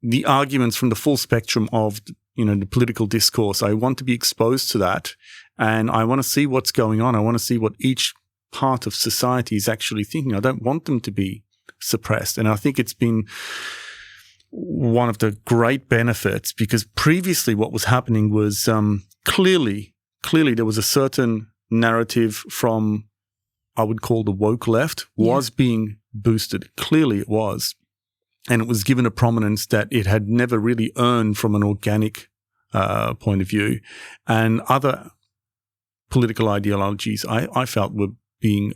the arguments from the full spectrum of, the political discourse. I want to be exposed to that, and I want to see what's going on. I want to see what each part of society is actually thinking. I don't want them to be suppressed. And I think it's been one of the great benefits, because previously what was happening was clearly there was a certain narrative from, I would call the woke left, was being boosted. Clearly it was. And it was given a prominence that it had never really earned from an organic point of view. And other political ideologies I felt were being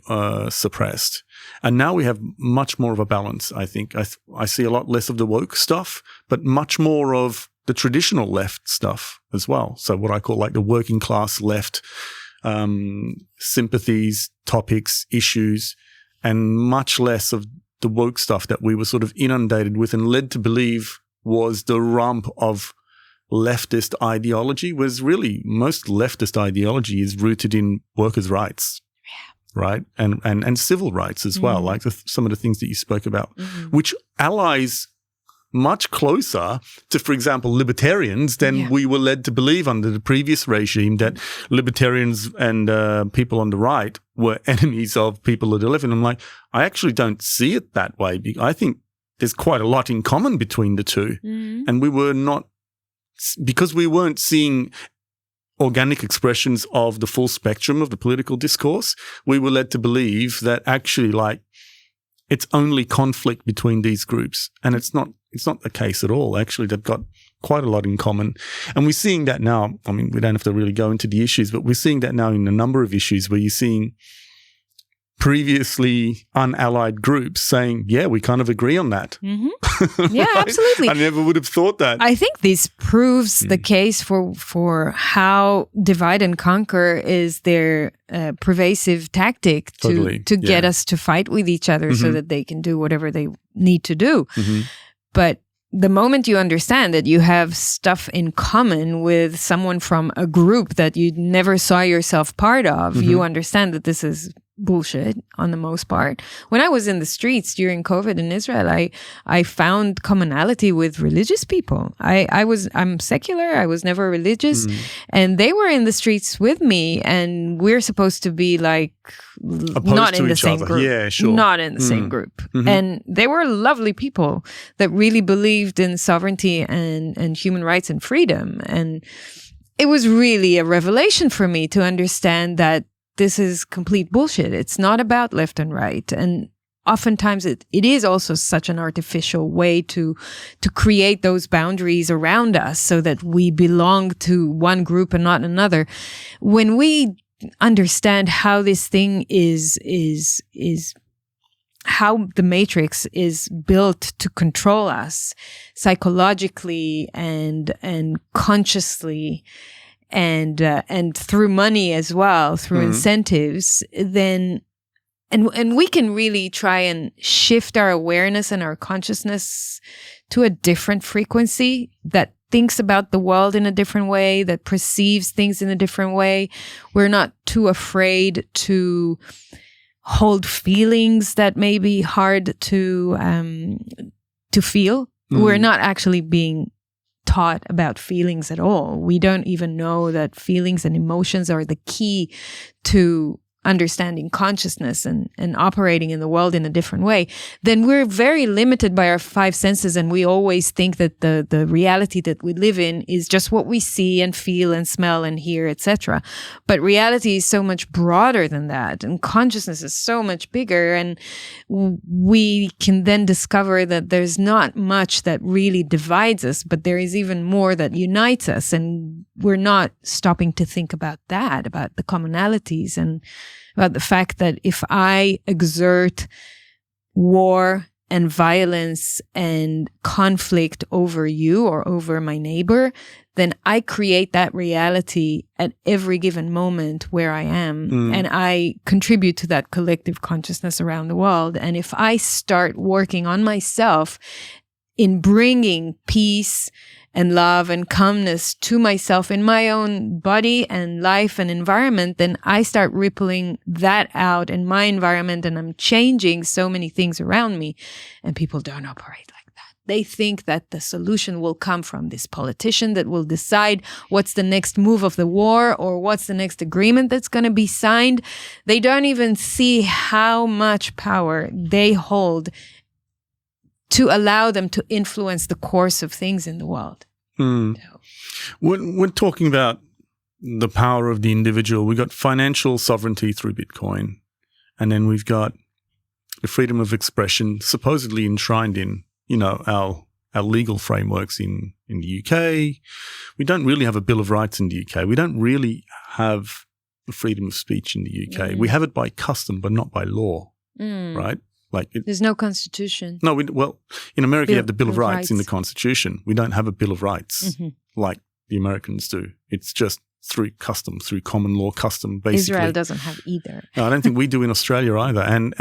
suppressed. And now we have much more of a balance, I think. I see a lot less of the woke stuff, but much more of the traditional left stuff as well. So what I call like the working class left sympathies, topics, issues, and much less of the woke stuff that we were sort of inundated with and led to believe was the rump of leftist ideology. Was really most leftist ideology is rooted in workers' rights. Right? And civil rights as well, like some of the things that you spoke about, which allies much closer to, for example, libertarians than we were led to believe under the previous regime, that libertarians and people on the right were enemies of people on the left. And I'm like, I actually don't see it that way. I think there's quite a lot in common between the two. And we were not, because we weren't seeing organic expressions of the full spectrum of the political discourse, we were led to believe that actually, like, it's only conflict between these groups. And it's not the case at all. Actually, they've got quite a lot in common. And we're seeing that now. I mean, we don't have to really go into the issues, but we're seeing that now in a number of issues where you're seeing previously unallied groups saying, yeah, we kind of agree on that. Yeah, right? Absolutely. I never would have thought that. I think this proves the case for how divide and conquer is their pervasive tactic to get us to fight with each other so that they can do whatever they need to do. But the moment you understand that you have stuff in common with someone from a group that you never saw yourself part of, you understand that this is bullshit on the most part. When I was in the streets during COVID in Israel, I found commonality with religious people. I'm secular. I was never religious, and they were in the streets with me, and we're supposed to be like not in the same group. Yeah, sure. Not in the same group. And they were lovely people that really believed in sovereignty and human rights and freedom. And it was really a revelation for me to understand that this is complete bullshit. It's not about left and right. And oftentimes it is also such an artificial way to create those boundaries around us so that we belong to one group and not another. When we understand how this thing is how the matrix is built to control us psychologically and consciously, and through money as well, through incentives, then and we can really try and shift our awareness and our consciousness to a different frequency that thinks about the world in a different way, that perceives things in a different way. We're not too afraid to hold feelings that may be hard to feel. We're not actually being taught about feelings at all. We don't even know that feelings and emotions are the key to understanding consciousness and operating in the world in a different way. Then we're very limited by our five senses, and we always think that the reality that we live in is just what we see and feel and smell and hear, etc. But reality is so much broader than that, and consciousness is so much bigger, and we can then discover that there's not much that really divides us, but there is even more that unites us, and we're not stopping to think about that, about the commonalities, and about the fact that if I exert war and violence and conflict over you or over my neighbor, then I create that reality at every given moment where I am. And I contribute to that collective consciousness around the world. And if I start working on myself in bringing peace and love and calmness to myself in my own body and life and environment, then I start rippling that out in my environment, and I'm changing so many things around me, and people don't operate like that. They think that the solution will come from this politician that will decide what's the next move of the war or what's the next agreement that's going to be signed. They don't even see how much power they hold to allow them to influence the course of things in the world. Mm. So. We're talking about the power of the individual. We've got financial sovereignty through Bitcoin, and then we've got the freedom of expression supposedly enshrined in, our legal frameworks in the UK. We don't really have a Bill of Rights in the UK. We don't really have the freedom of speech in the UK. We have it by custom, but not by law, right? There's no constitution. No, in America you have the Bill of Rights in the Constitution. We don't have a Bill of Rights like the Americans do. It's just through custom, through common law custom, basically. Israel doesn't have either. No, I don't think we do in Australia either. And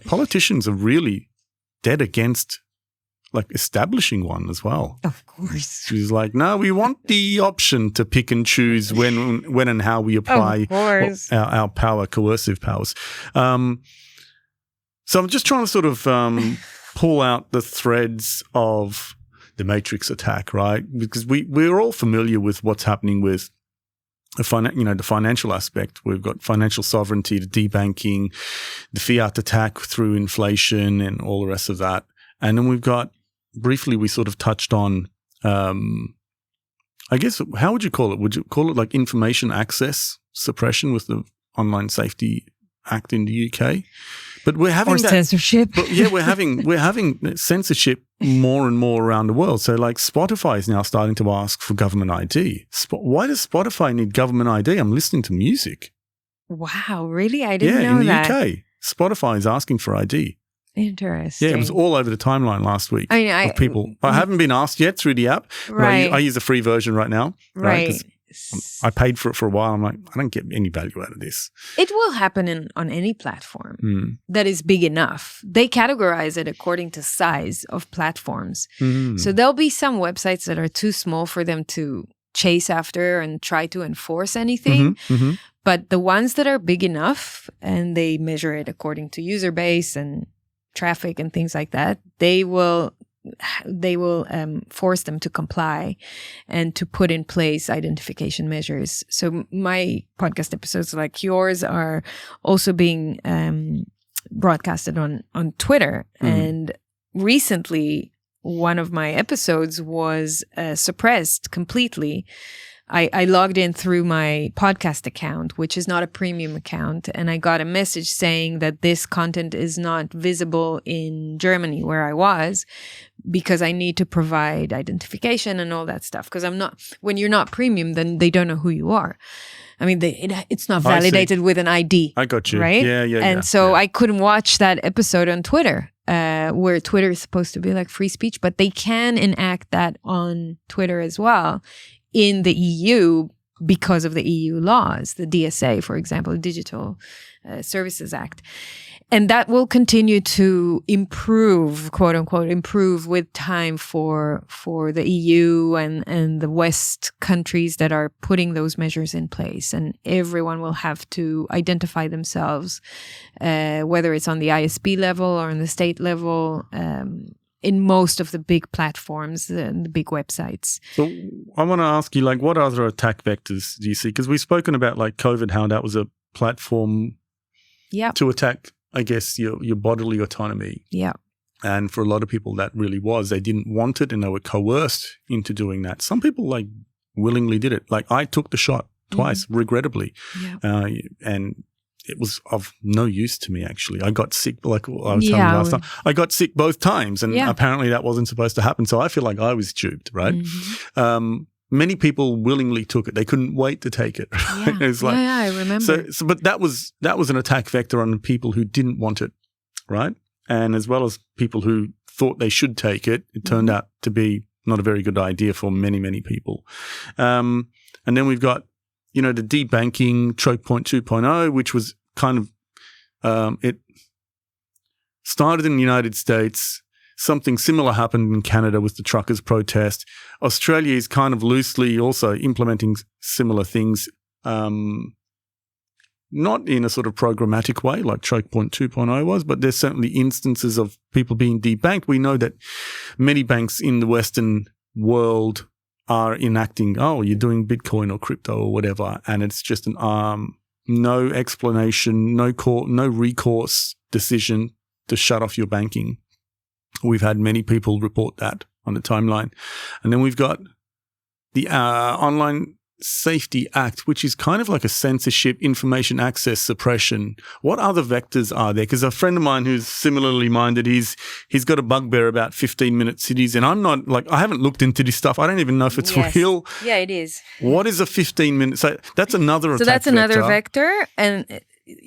politicians are really dead against establishing one as well. Of course. She's like, no, we want the option to pick and choose when and how we apply our power, coercive powers. So I'm just trying to sort of pull out the threads of the Matrix attack, right? Because we're all familiar with what's happening with the financial aspect. We've got financial sovereignty, the debanking, the fiat attack through inflation and all the rest of that. And then we've got, briefly, we sort of touched on, I guess, how would you call it? Would you call it like information access suppression with the Online Safety Act in the UK? But we're having censorship. But yeah, we're having censorship more and more around the world. So like Spotify is now starting to ask for government ID. Why does Spotify need government ID? I'm listening to music. Wow, really? I didn't know that. Yeah, in the UK, Spotify is asking for ID. Interesting. Yeah, it was all over the timeline last week. of people. I haven't been asked yet through the app. Right. I use a free version right now. Right. I paid for it for a while. I'm like, I don't get any value out of this. It will happen on any platform that is big enough. They categorize it according to size of platforms. So there'll be some websites that are too small for them to chase after and try to enforce anything. But the ones that are big enough, and they measure it according to user base and traffic and things like that, they will force them to comply and to put in place identification measures. So my podcast episodes like yours are also being broadcasted on Twitter. And recently, one of my episodes was suppressed completely. I logged in through my podcast account, which is not a premium account, and I got a message saying that this content is not visible in Germany, where I was, because I need to provide identification and all that stuff. Because when you're not premium, then they don't know who you are. I mean, it's not validated with an ID. I got you. Right? Yeah. And so I couldn't watch that episode on Twitter, where Twitter is supposed to be like free speech, but they can enact that on Twitter as well in the EU because of the EU laws, the DSA, for example, the Digital Services Act. And that will continue to improve, quote unquote, improve with time for the EU and the West countries that are putting those measures in place. And everyone will have to identify themselves, whether it's on the ISP level or on the state level, in most of the big platforms and the big websites. So I want to ask you, what other attack vectors do you see? Because we've spoken about COVID, how that was a platform to attack, I guess, your bodily autonomy. Yeah. And for a lot of people, that really was. They didn't want it and they were coerced into doing that. Some people willingly did it. I took the shot twice, regrettably. Yeah. And it was of no use to me, actually. I got sick, like I was telling you last time. I got sick both times, and apparently that wasn't supposed to happen. So I feel like I was duped, right? Many people willingly took it. They couldn't wait to take it. Right? Yeah. It was I remember. So, but that was an attack vector on people who didn't want it, right? And as well as people who thought they should take it, it turned out to be not a very good idea for many, many people. And then we've got, the debanking choke point 2.0, which was kind of, it started in the United States. Something similar happened in Canada with the truckers' protest. Australia is kind of loosely also implementing similar things. not in a sort of programmatic way like Choke Point 2.0 was, but there's certainly instances of people being debanked. We know that many banks in the Western world are enacting, you're doing Bitcoin or crypto or whatever, and it's just no explanation, no recourse decision to shut off your banking. We've had many people report that on the timeline. And then we've got the Online Safety Act, which is kind of like a censorship, information access suppression. What other vectors are there? Because a friend of mine who's similarly minded, he's got a bugbear about 15-minute cities, and I'm not I haven't looked into this stuff. I don't even know if it's real. Yeah, it is. What is a 15-minute? So that's another attack. So that's another vector, and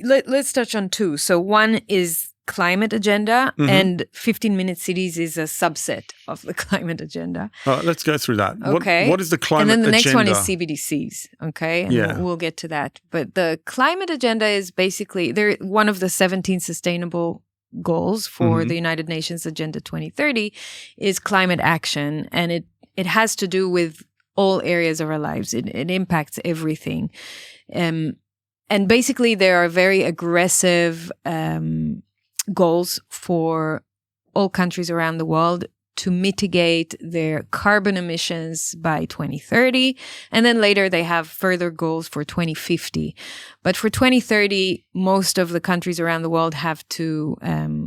let's touch on two. So one is climate agenda, and 15-minute cities is a subset of the climate agenda. Let's go through that. Okay. What is the climate agenda? And then the next one is CBDCs, okay? And we'll get to that. But the climate agenda is basically, they're one of the 17 sustainable goals for the United Nations Agenda 2030 is climate action, and it has to do with all areas of our lives. It impacts everything. And basically there are very aggressive goals for all countries around the world to mitigate their carbon emissions by 2030. And then later they have further goals for 2050. But for 2030, most of the countries around the world have to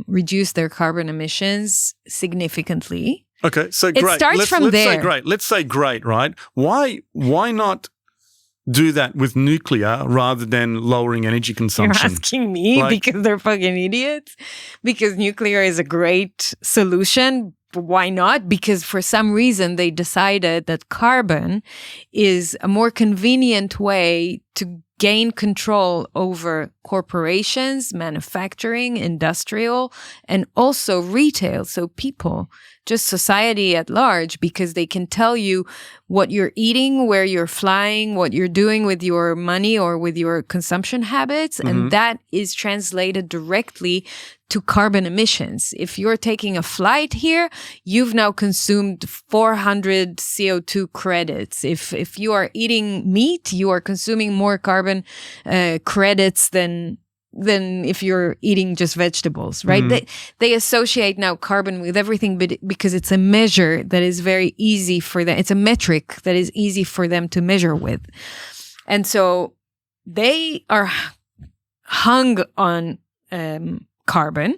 reduce their carbon emissions significantly. Okay, so great. It starts from there. Let's say great, right? Why not do that with nuclear rather than lowering energy consumption? You're asking me because they're fucking idiots? Because nuclear is a great solution. Why not? Because for some reason they decided that carbon is a more convenient way to gain control over corporations, manufacturing, industrial, and also retail. So people, just society at large, because they can tell you what you're eating, where you're flying, what you're doing with your money or with your consumption habits. And that is translated directly to carbon emissions. If you're taking a flight here, you've now consumed 400 CO2 credits. If you are eating meat, you are consuming more carbon credits than if you're eating just vegetables, right? They associate now carbon with everything, but because it's a measure that is very easy for them. It's a metric that is easy for them to measure with. And so they are hung on carbon.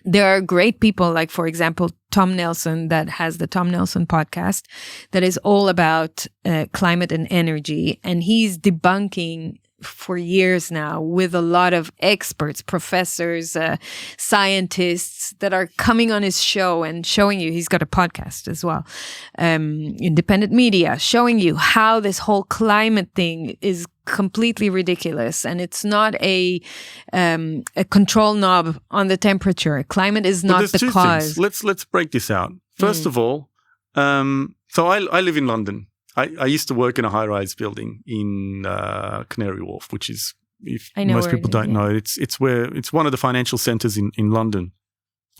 There are great people like, for example, Tom Nelson, that has the Tom Nelson podcast that is all about climate and energy. And he's debunking for years now with a lot of experts, professors, scientists that are coming on his show and showing you, he's got a podcast as well, independent media, showing you how this whole climate thing is completely ridiculous, and it's not a control knob on the temperature. Climate is not the cause. Let's break this out. First of all, so I live in London. I used to work in a high-rise building in Canary Wharf, which is, if most people don't know, it's one of the financial centres in London,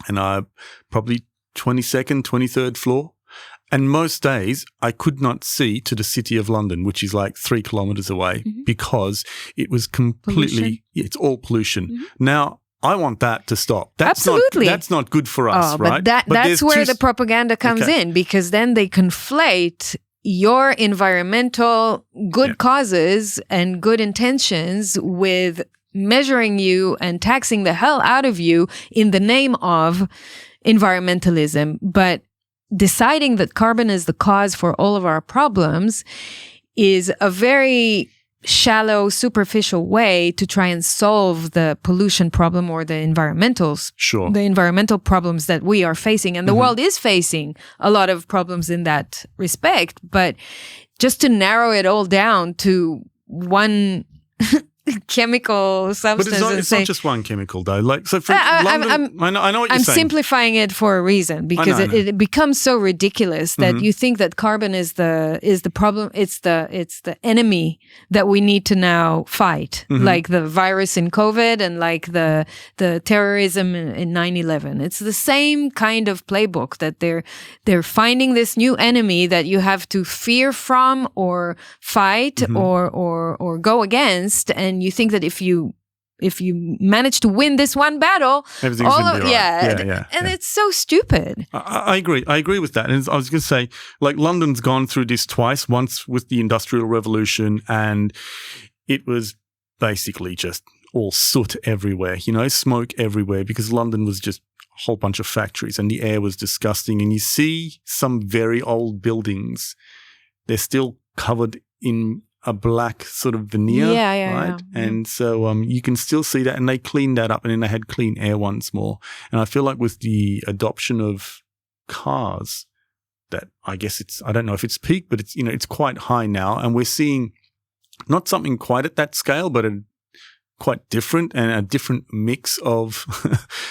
and probably 22nd, 23rd floor. And most days I could not see to the city of London, which is like 3 kilometres away, because it was completely, it's all pollution. Now, I want that to stop. Absolutely. That's not good for us, right? But that's where the propaganda comes in, because then they conflate your environmental good causes and good intentions with measuring you and taxing the hell out of you in the name of environmentalism. But deciding that carbon is the cause for all of our problems is a very shallow, superficial way to try and solve the pollution problem or the environmental problems that we are facing. And the world is facing a lot of problems in that respect. But just to narrow it all down to one chemical substance. But it's not just one chemical, though. Like, so for London, I know what you're saying. I'm simplifying it for a reason, because it becomes so ridiculous that you think that carbon is the problem. It's the enemy that we need to now fight, like the virus in COVID and like the terrorism in 9/11. It's the same kind of playbook that they're finding this new enemy that you have to fear from or fight or go against, and and you think that if you manage to win this one battle, everything's going to be right. And it's so stupid. I agree with that. And I was going to say, like, London's gone through this twice, once with the Industrial Revolution, and it was basically just all soot everywhere, smoke everywhere, because London was just a whole bunch of factories and the air was disgusting. And you see some very old buildings, they're still covered in a black sort of veneer, right? Yeah. And so you can still see that, and they cleaned that up, and then they had clean air once more. And I feel like with the adoption of cars, that I guess I don't know if it's peaked, but it's, it's quite high now, and we're seeing not something quite at that scale, but quite different, and a different mix of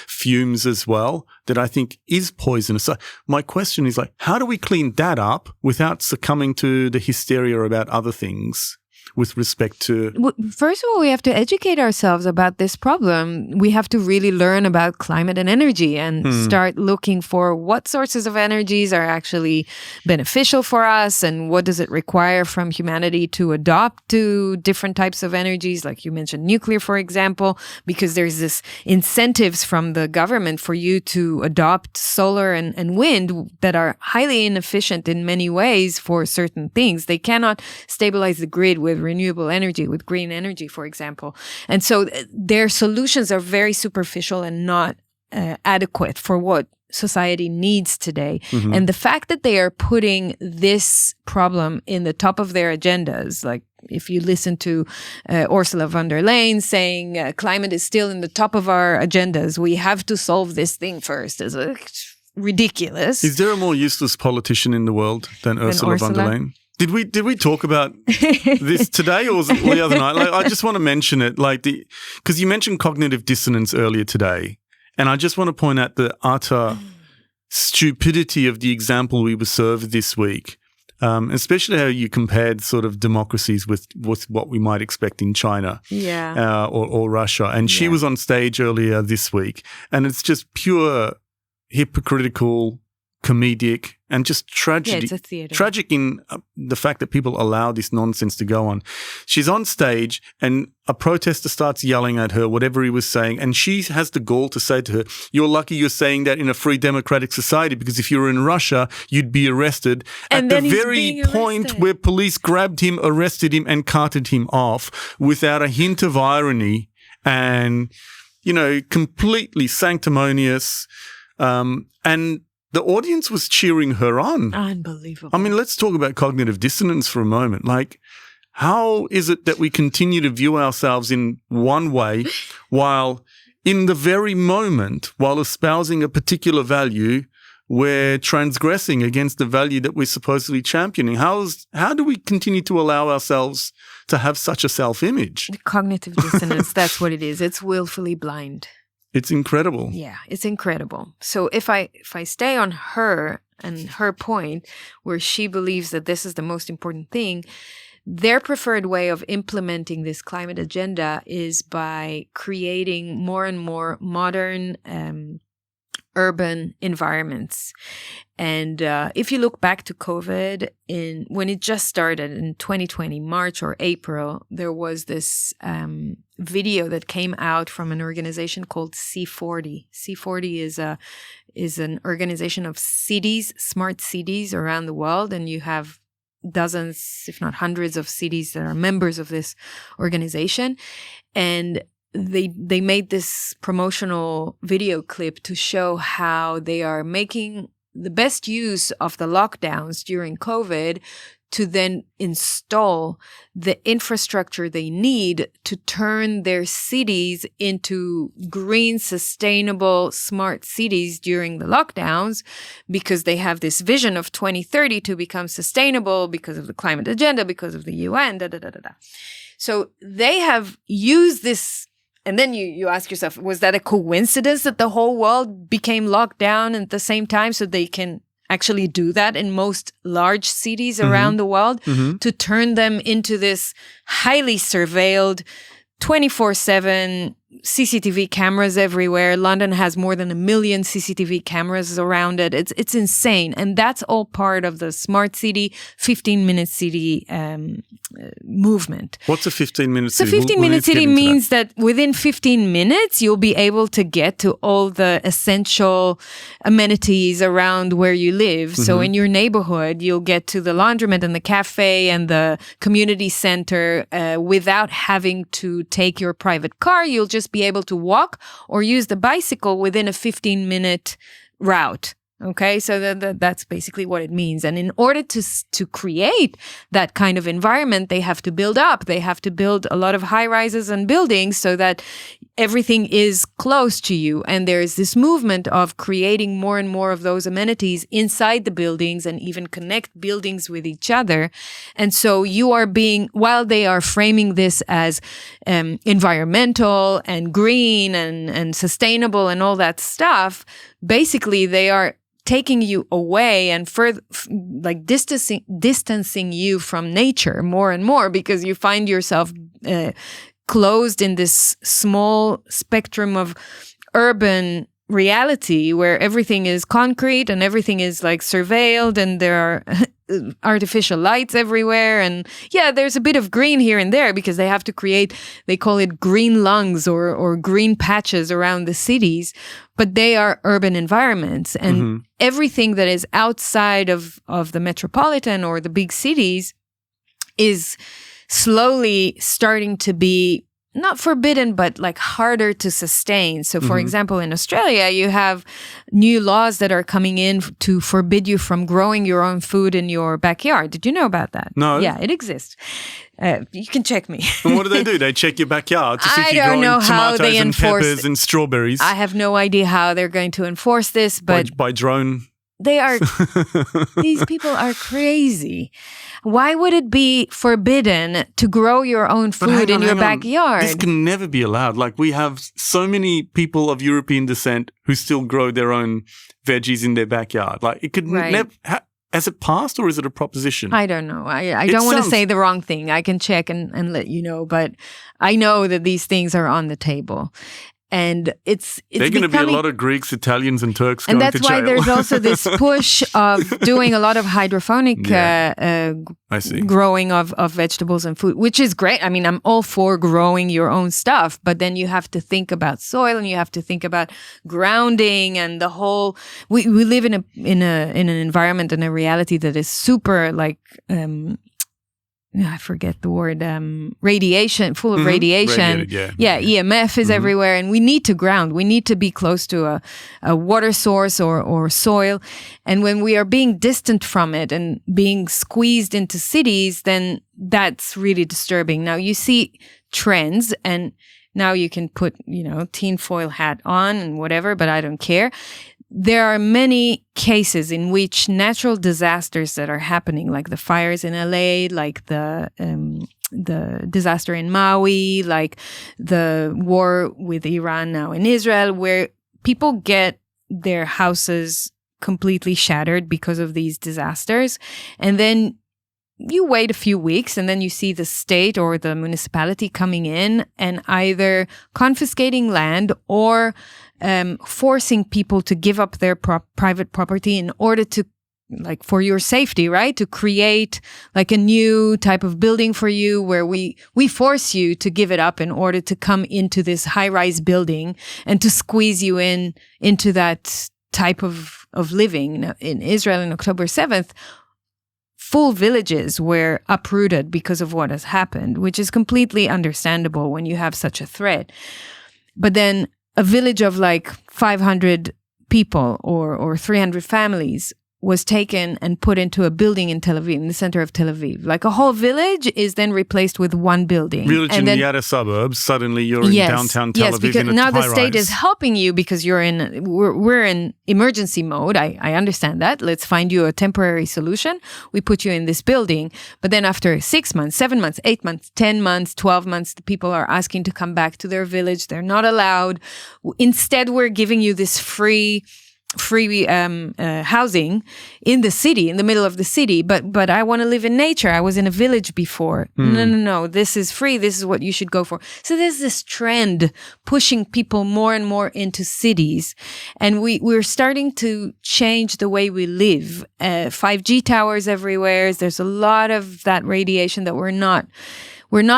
fumes as well, that I think is poisonous. So my question is, like, how do we clean that up without succumbing to the hysteria about other things with respect to... Well, first of all, we have to educate ourselves about this problem. We have to really learn about climate and energy and start looking for what sources of energies are actually beneficial for us, and what does it require from humanity to adopt to different types of energies, like you mentioned nuclear, for example, because there's this incentives from the government for you to adopt solar and wind that are highly inefficient in many ways for certain things. They cannot stabilize the grid with renewable energy, with green energy, for example. And so their solutions are very superficial and not adequate for what society needs today. And the fact that they are putting this problem in the top of their agendas, like if you listen to Ursula von der Leyen saying climate is still in the top of our agendas, we have to solve this thing first, is ridiculous. Is there a more useless politician in the world than Ursula von der Leyen? Did we talk about this today, or was it the other night? Like, I just want to mention it, because you mentioned cognitive dissonance earlier today, and I just want to point out the utter stupidity of the example we were served this week, especially how you compared sort of democracies with what we might expect in China, or Russia. And she was on stage earlier this week, and it's just pure hypocritical, comedic, and just tragedy. It's a theater. Tragic in the fact that people allow this nonsense to go on. She's on stage and a protester starts yelling at her, whatever he was saying, and she has the gall to say to her, "You're lucky you're saying that in a free democratic society, because if you were in Russia, you'd be arrested." And at the very point where police grabbed him, arrested him, and carted him off without a hint of irony, and, completely sanctimonious, and the audience was cheering her on. Unbelievable. I mean, let's talk about cognitive dissonance for a moment. Like, how is it that we continue to view ourselves in one way while in the very moment, while espousing a particular value, we're transgressing against the value that we're supposedly championing? How do we continue to allow ourselves to have such a self-image? Cognitive dissonance, that's what it is. It's willfully blind. It's incredible. Yeah, it's incredible. So if I stay on her and her point, where she believes that this is the most important thing, their preferred way of implementing this climate agenda is by creating more and more modern urban environments. And if you look back to COVID, when it just started in 2020, March or April, there was this video that came out from an organization called C40. C40 is an organization of cities, smart cities around the world, and you have dozens, if not hundreds, of cities that are members of this organization. And they made this promotional video clip to show how they are making the best use of the lockdowns during COVID to then install the infrastructure they need to turn their cities into green, sustainable, smart cities during the lockdowns, because they have this vision of 2030 to become sustainable because of the climate agenda, because of the UN, So they have used this. And then you ask yourself, was that a coincidence that the whole world became locked down at the same time, so they can actually do that in most large cities around the world, to turn them into this highly surveilled 24/7, CCTV cameras everywhere. London has more than 1 million CCTV cameras around it. It's insane. And that's all part of the smart city, 15-minute city movement. What's a 15-minute city? So 15-minute city means that within 15 minutes, you'll be able to get to all the essential amenities around where you live. So in your neighborhood, you'll get to the laundromat and the cafe and the community center without having to take your private car. You'll just be able to walk or use the bicycle within a 15-minute route. Okay, so that's basically what it means. And in order to create that kind of environment, they have to build up. They have to build a lot of high rises and buildings so that everything is close to you. And there's this movement of creating more and more of those amenities inside the buildings and even connect buildings with each other. And so you are while they are framing this as environmental and green and sustainable and all that stuff, basically they are taking you away and further, like distancing you from nature more and more, because you find yourself closed in this small spectrum of urban reality where everything is concrete and everything is like surveilled and there are artificial lights everywhere. And yeah, there's a bit of green here and there because they have to create, they call it green lungs or green patches around the cities, but they are urban environments. And everything that is outside of the metropolitan or the big cities is slowly starting to be not forbidden, but like harder to sustain. So for example, in Australia, you have new laws that are coming in to forbid you from growing your own food in your backyard. Did you know about that? No. Yeah, it exists. You can check me. And what do? They check your backyard to see if you're growing tomatoes and peppers and strawberries. I have no idea how they're going to enforce this, but by drone. They are, these people are crazy. Why would it be forbidden to grow your own food in your backyard? This can never be allowed. Like, we have so many people of European descent who still grow their own veggies in their backyard. Like, it could never, has it passed or is it a proposition? I don't know. I don't want to say the wrong thing. I can check and let you know, but I know that these things are on the table. And it's they're going to be a lot of Greeks, Italians, and Turks going to jail. And that's why there's also this push of doing a lot of hydroponic growing of vegetables and food, which is great. I mean, I'm all for growing your own stuff, but then you have to think about soil and you have to think about grounding and the whole. We live in an environment and a reality that is super like. I forget the word, radiation, full of radiation. EMF is everywhere, and we need to ground. We need to be close to a water source or soil. And when we are being distant from it and being squeezed into cities, then that's really disturbing. Now you see trends, and now you can put, tinfoil hat on and whatever, but I don't care. There are many cases in which natural disasters that are happening, like the fires in LA, like the disaster in Maui, like the war with Iran now in Israel, where people get their houses completely shattered because of these disasters. And then you wait a few weeks and then you see the state or the municipality coming in and either confiscating land or forcing people to give up their private property in order to, like, for your safety, right? To create like a new type of building for you where we force you to give it up in order to come into this high-rise building and to squeeze you into that type of living. Now, in Israel on October 7th, full villages were uprooted because of what has happened, which is completely understandable when you have such a threat. But then a village of like 500 people or 300 families was taken and put into a building in Tel Aviv, in the center of Tel Aviv. Like a whole village is then replaced with one building. Village in the outer suburbs, suddenly you're in downtown Tel Aviv. Yes, because now the state is helping you because we're in emergency mode. I understand that. Let's find you a temporary solution. We put you in this building. But then after 6 months, 7 months, 8 months, 10 months, 12 months, the people are asking to come back to their village. They're not allowed. Instead, we're giving you this free free housing in the city, in the middle of the city, but I want to live in nature. I was in a village before. No, this is free. This is what you should go for. So there's this trend pushing people more and more into cities, and we're starting to change the way we live. 5G towers everywhere. There's a lot of that radiation that we're not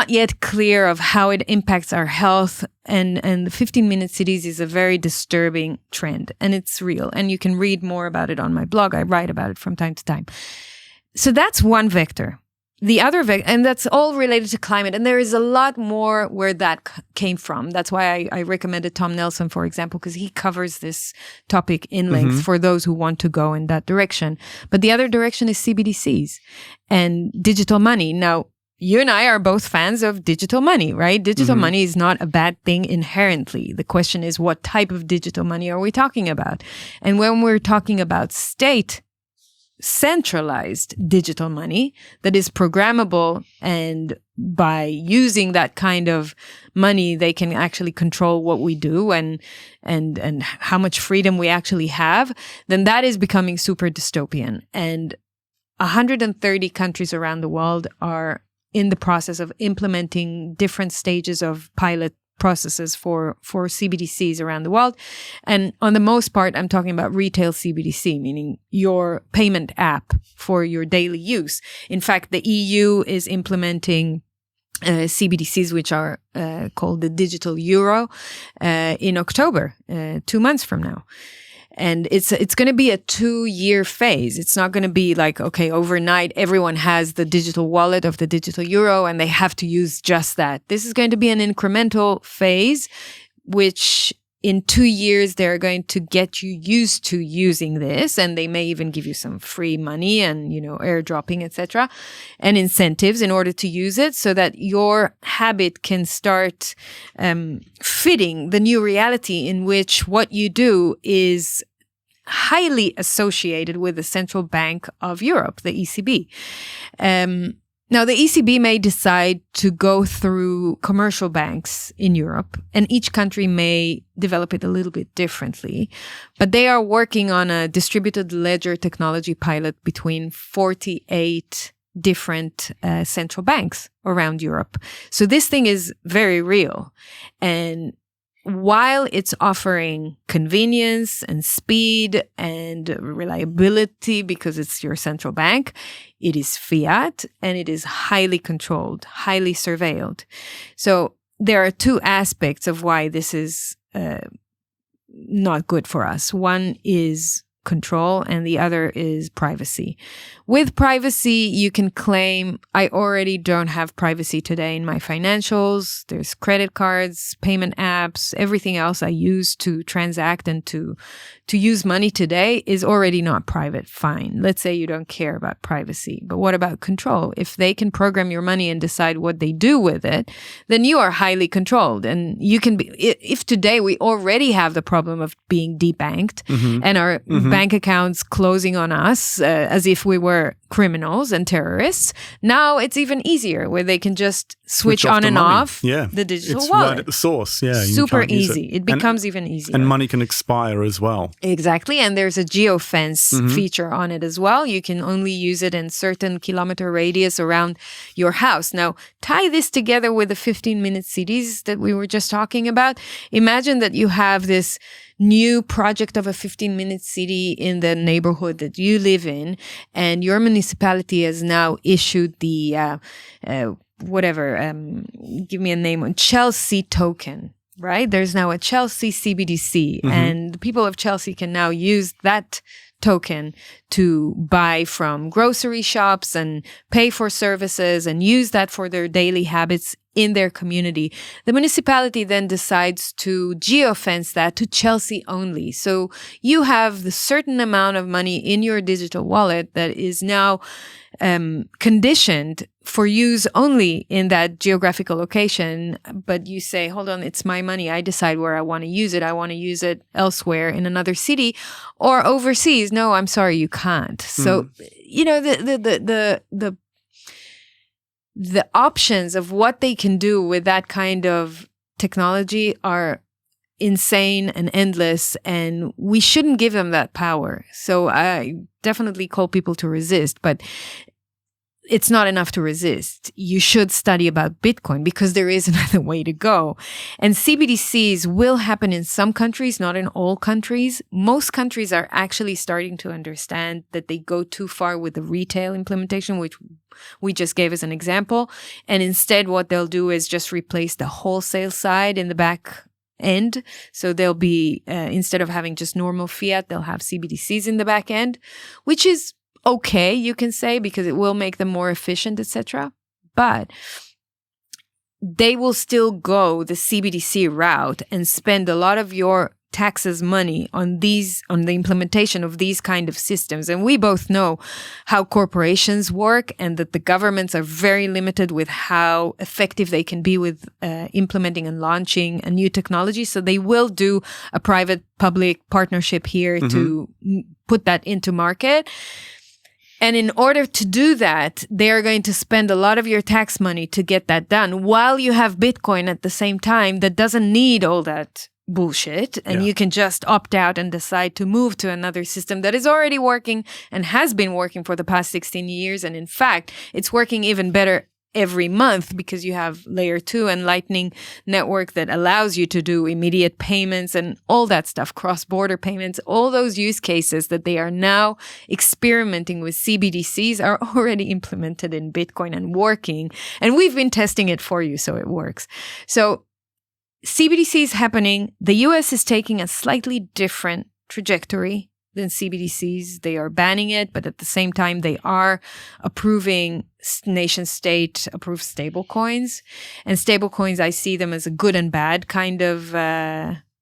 yet clear of how it impacts our health. And the 15-minute cities is a very disturbing trend, and it's real. And you can read more about it on my blog. I write about it from time to time. So that's one vector. The other vector, and that's all related to climate. And there is a lot more where that came from. That's why I recommended Tom Nelson, for example, because he covers this topic in length for those who want to go in that direction. But the other direction is CBDCs and digital money. Now, you and I are both fans of digital money, right? Digital money is not a bad thing inherently. The question is, what type of digital money are we talking about? And when we're talking about state centralized digital money that is programmable, and by using that kind of money, they can actually control what we do and how much freedom we actually have, then that is becoming super dystopian. And 130 countries around the world are in the process of implementing different stages of pilot processes for CBDCs around the world. And on the most part, I'm talking about retail CBDC, meaning your payment app for your daily use. In fact, the EU is implementing CBDCs, which are called the digital euro, in October, 2 months from now. And it's going to be a 2-year phase. It's not going to be like, okay, overnight, everyone has the digital wallet of the digital euro and they have to use just that. This is going to be an incremental phase, which in 2 years, they're going to get you used to using this. And they may even give you some free money and, airdropping, etc., and incentives in order to use it so that your habit can start fitting the new reality in which what you do is highly associated with the Central Bank of Europe, the ECB. Now, the ECB may decide to go through commercial banks in Europe, and each country may develop it a little bit differently. But they are working on a distributed ledger technology pilot between 48 different central banks around Europe. So this thing is very real. And while it's offering convenience and speed and reliability because it's your central bank, it is fiat and it is highly controlled, highly surveilled. So there are two aspects of why this is not good for us. One is control and the other is privacy. With privacy, you can claim, I already don't have privacy today in my financials. There's credit cards, payment apps, everything else I use to transact and to use money today is already not private. Fine. Let's say you don't care about privacy. But what about control? If they can program your money and decide what they do with it, then you are highly controlled. And you can be, if today we already have the problem of being debanked and our bank accounts closing on us as if we were criminals and terrorists, now it's even easier where they can just switch on and off the digital wallet. Right at the source. Yeah, super easy. It becomes even easier. And money can expire as well. Exactly. And there's a geofence feature on it as well. You can only use it in certain kilometer radius around your house. Now, tie this together with the 15-minute cities that we were just talking about. Imagine that you have this new project of a 15-minute city in the neighborhood that you live in, and your municipality has now issued the give me a name, Chelsea token, right? There's now a Chelsea CBDC, and the people of Chelsea can now use that token to buy from grocery shops and pay for services and use that for their daily habits in their community. The municipality then decides to geofence that to Chelsea only. So you have the certain amount of money in your digital wallet that is now conditioned for use only in that geographical location. But you say, hold on, it's my money. I decide where I want to use it. I want to use it elsewhere in another city or overseas. No, I'm sorry, you can't. So, the options of what they can do with that kind of technology are insane and endless, and we shouldn't give them that power. So I definitely call people to resist, but it's not enough to resist. You should study about Bitcoin because there is another way to go. And CBDCs will happen in some countries, not in all countries. Most countries are actually starting to understand that they go too far with the retail implementation, which we just gave as an example. And instead, what they'll do is just replace the wholesale side in the back end. So they'll be, instead of having just normal fiat, they'll have CBDCs in the back end, which is okay, you can say, because it will make them more efficient, etc. But they will still go the CBDC route and spend a lot of your taxes money on the implementation of these kind of systems. And we both know how corporations work and that the governments are very limited with how effective they can be with implementing and launching a new technology. So they will do a private-public partnership here to put that into market. And in order to do that, they are going to spend a lot of your tax money to get that done while you have Bitcoin at the same time that doesn't need all that bullshit. And you can just opt out and decide to move to another system that is already working and has been working for the past 16 years. And in fact, it's working even better every month because you have layer 2 and Lightning network that allows you to do immediate payments and all that stuff, cross-border payments. All those use cases that they are now experimenting with CBDCs are already implemented in Bitcoin and working. And we've been testing it for you, so it works. So CBDC is happening. The US is taking a slightly different trajectory than CBDCs. They are banning it, but at the same time, they are approving nation-state approved stablecoins. And stablecoins, I see them as a good and bad kind of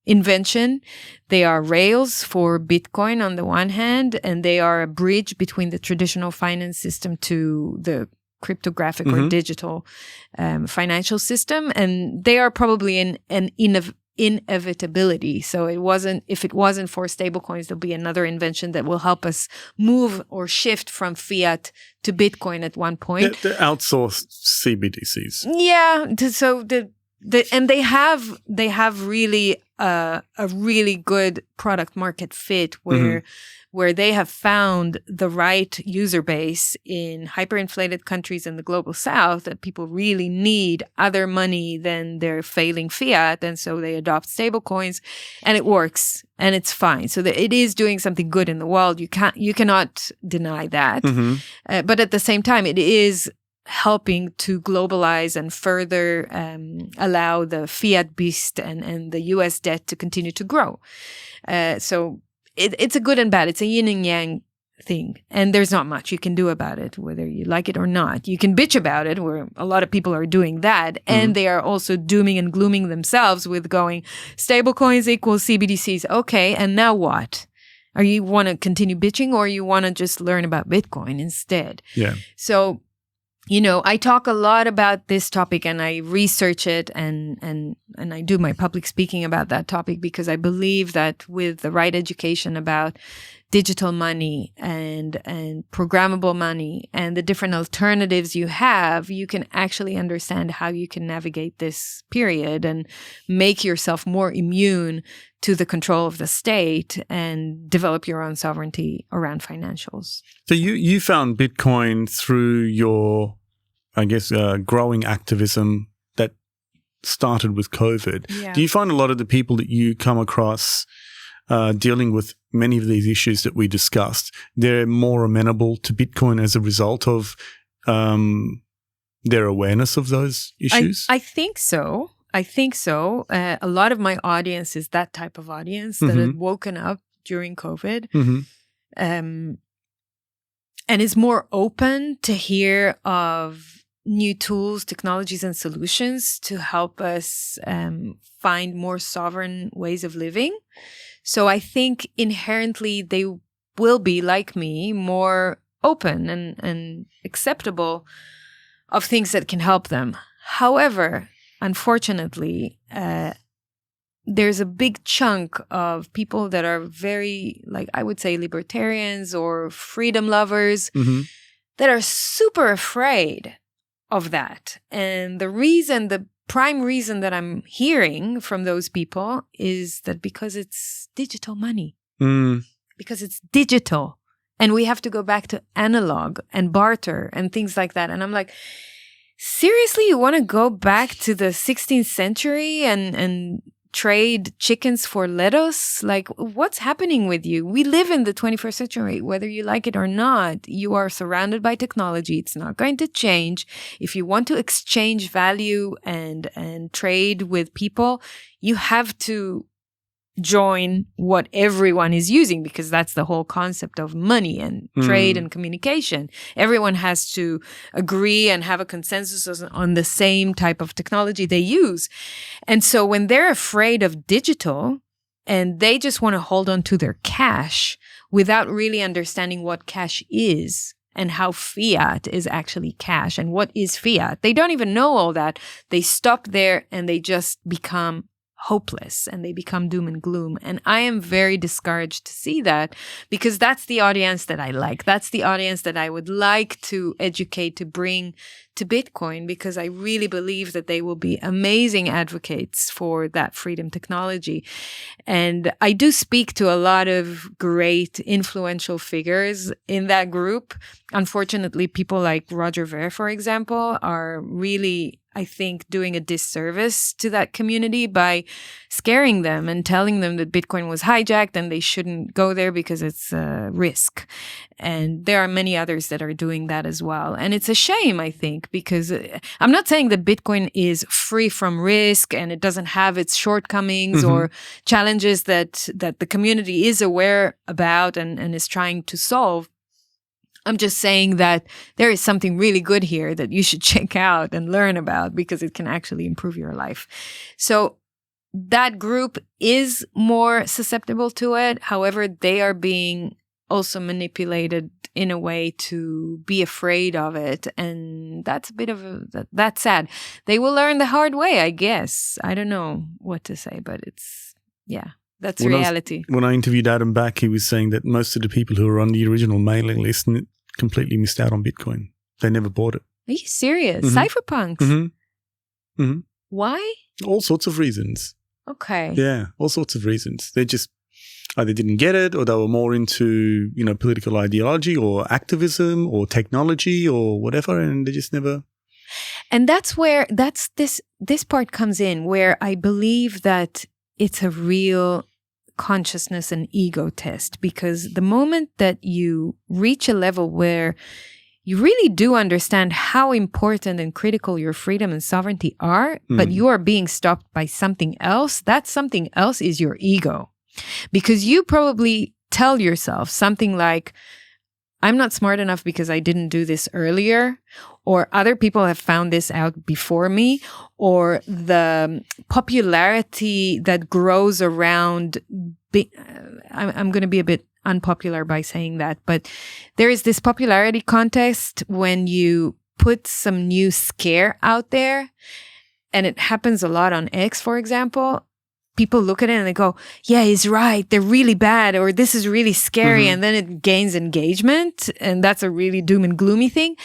invention. They are rails for Bitcoin on the one hand, and they are a bridge between the traditional finance system to the cryptographic or digital financial system. And they are probably an inevitability. So if it wasn't for stablecoins, there'll be another invention that will help us move or shift from fiat to Bitcoin at one point. The outsourced CBDCs. Yeah. So and they have really a really good product market fit where they have found the right user base in hyperinflated countries in the global south that people really need other money than their failing fiat. And so they adopt stablecoins and it works and it's fine. So that it is doing something good in the world. You cannot deny that. But at the same time, it is helping to globalize and further allow the fiat beast and the US debt to continue to grow. So it's a good and bad. It's a yin and yang thing. And there's not much you can do about it, whether you like it or not. You can bitch about it, where a lot of people are doing that. And they are also dooming and glooming themselves with going, stablecoins equals CBDCs. Okay, and now what? Are you want to continue bitching or you want to just learn about Bitcoin instead? Yeah. So, I talk a lot about this topic and I research it and I do my public speaking about that topic because I believe that with the right education about digital money and programmable money and the different alternatives you have, you can actually understand how you can navigate this period and make yourself more immune to the control of the state and develop your own sovereignty around financials. So you found Bitcoin through your, I guess, growing activism that started with COVID. Yeah. Do you find a lot of the people that you come across dealing with many of these issues that we discussed, they're more amenable to Bitcoin as a result of their awareness of those issues? I think so. A lot of my audience is that type of audience that had woken up during COVID and is more open to hear of new tools, technologies, and solutions to help us find more sovereign ways of living. So I think inherently they will be, like me, more open and acceptable of things that can help them. However, unfortunately, there's a big chunk of people that are very, I would say, libertarians or freedom lovers that are super afraid of that. And the reason the prime reason that I'm hearing from those people is that because it's digital money. Because it's digital. And we have to go back to analog and barter and things like that. And I'm like, seriously, you want to go back to the 16th century and trade chickens for lettuce? Like, what's happening with you? We live in the 21st century, whether you like it or not. You are surrounded by technology. It's not going to change. If you want to exchange value and trade with people, you have to join what everyone is using, because that's the whole concept of money and trade and communication. Everyone has to agree and have a consensus on the same type of technology they use. And so when they're afraid of digital and they just want to hold on to their cash without really understanding what cash is and how fiat is actually cash and what is fiat, they don't even know all that. They stop there and they just become hopeless and they become doom and gloom. And I am very discouraged to see that, because that's the audience that I like. That's the audience that I would like to educate, to bring to Bitcoin, because I really believe that they will be amazing advocates for that freedom technology. And I do speak to a lot of great influential figures in that group. Unfortunately, people like Roger Ver, for example, are really, I think, doing a disservice to that community by scaring them and telling them that Bitcoin was hijacked and they shouldn't go there because it's a risk. And there are many others that are doing that as well. And it's a shame, I think, because I'm not saying that Bitcoin is free from risk and it doesn't have its shortcomings or challenges that the community is aware about and is trying to solve. I'm just saying that there is something really good here that you should check out and learn about, because it can actually improve your life. So that group is more susceptible to it. However, they are being also manipulated in a way to be afraid of it. And that's a bit of that's sad. They will learn the hard way, I guess. I don't know what to say, but it's, yeah. That's reality. When I interviewed Adam Back, he was saying that most of the people who were on the original mailing list completely missed out on Bitcoin. They never bought it. Are you serious? Cypherpunks? Why? All sorts of reasons. Okay. Yeah, all sorts of reasons. They just either didn't get it, or they were more into, political ideology or activism or technology or whatever, and they just never... And that's where this part comes in, where I believe that it's a real consciousness and ego test, because the moment that you reach a level where you really do understand how important and critical your freedom and sovereignty are, but you are being stopped by something else, that something else is your ego. Because you probably tell yourself something like, I'm not smart enough because I didn't do this earlier, or other people have found this out before me, or the popularity that grows around, I'm going to be a bit unpopular by saying that, but there is this popularity contest when you put some new scare out there, and it happens a lot on X, for example. People look at it and they go, yeah, he's right, they're really bad, or this is really scary, and then it gains engagement, and that's a really doom and gloomy thing.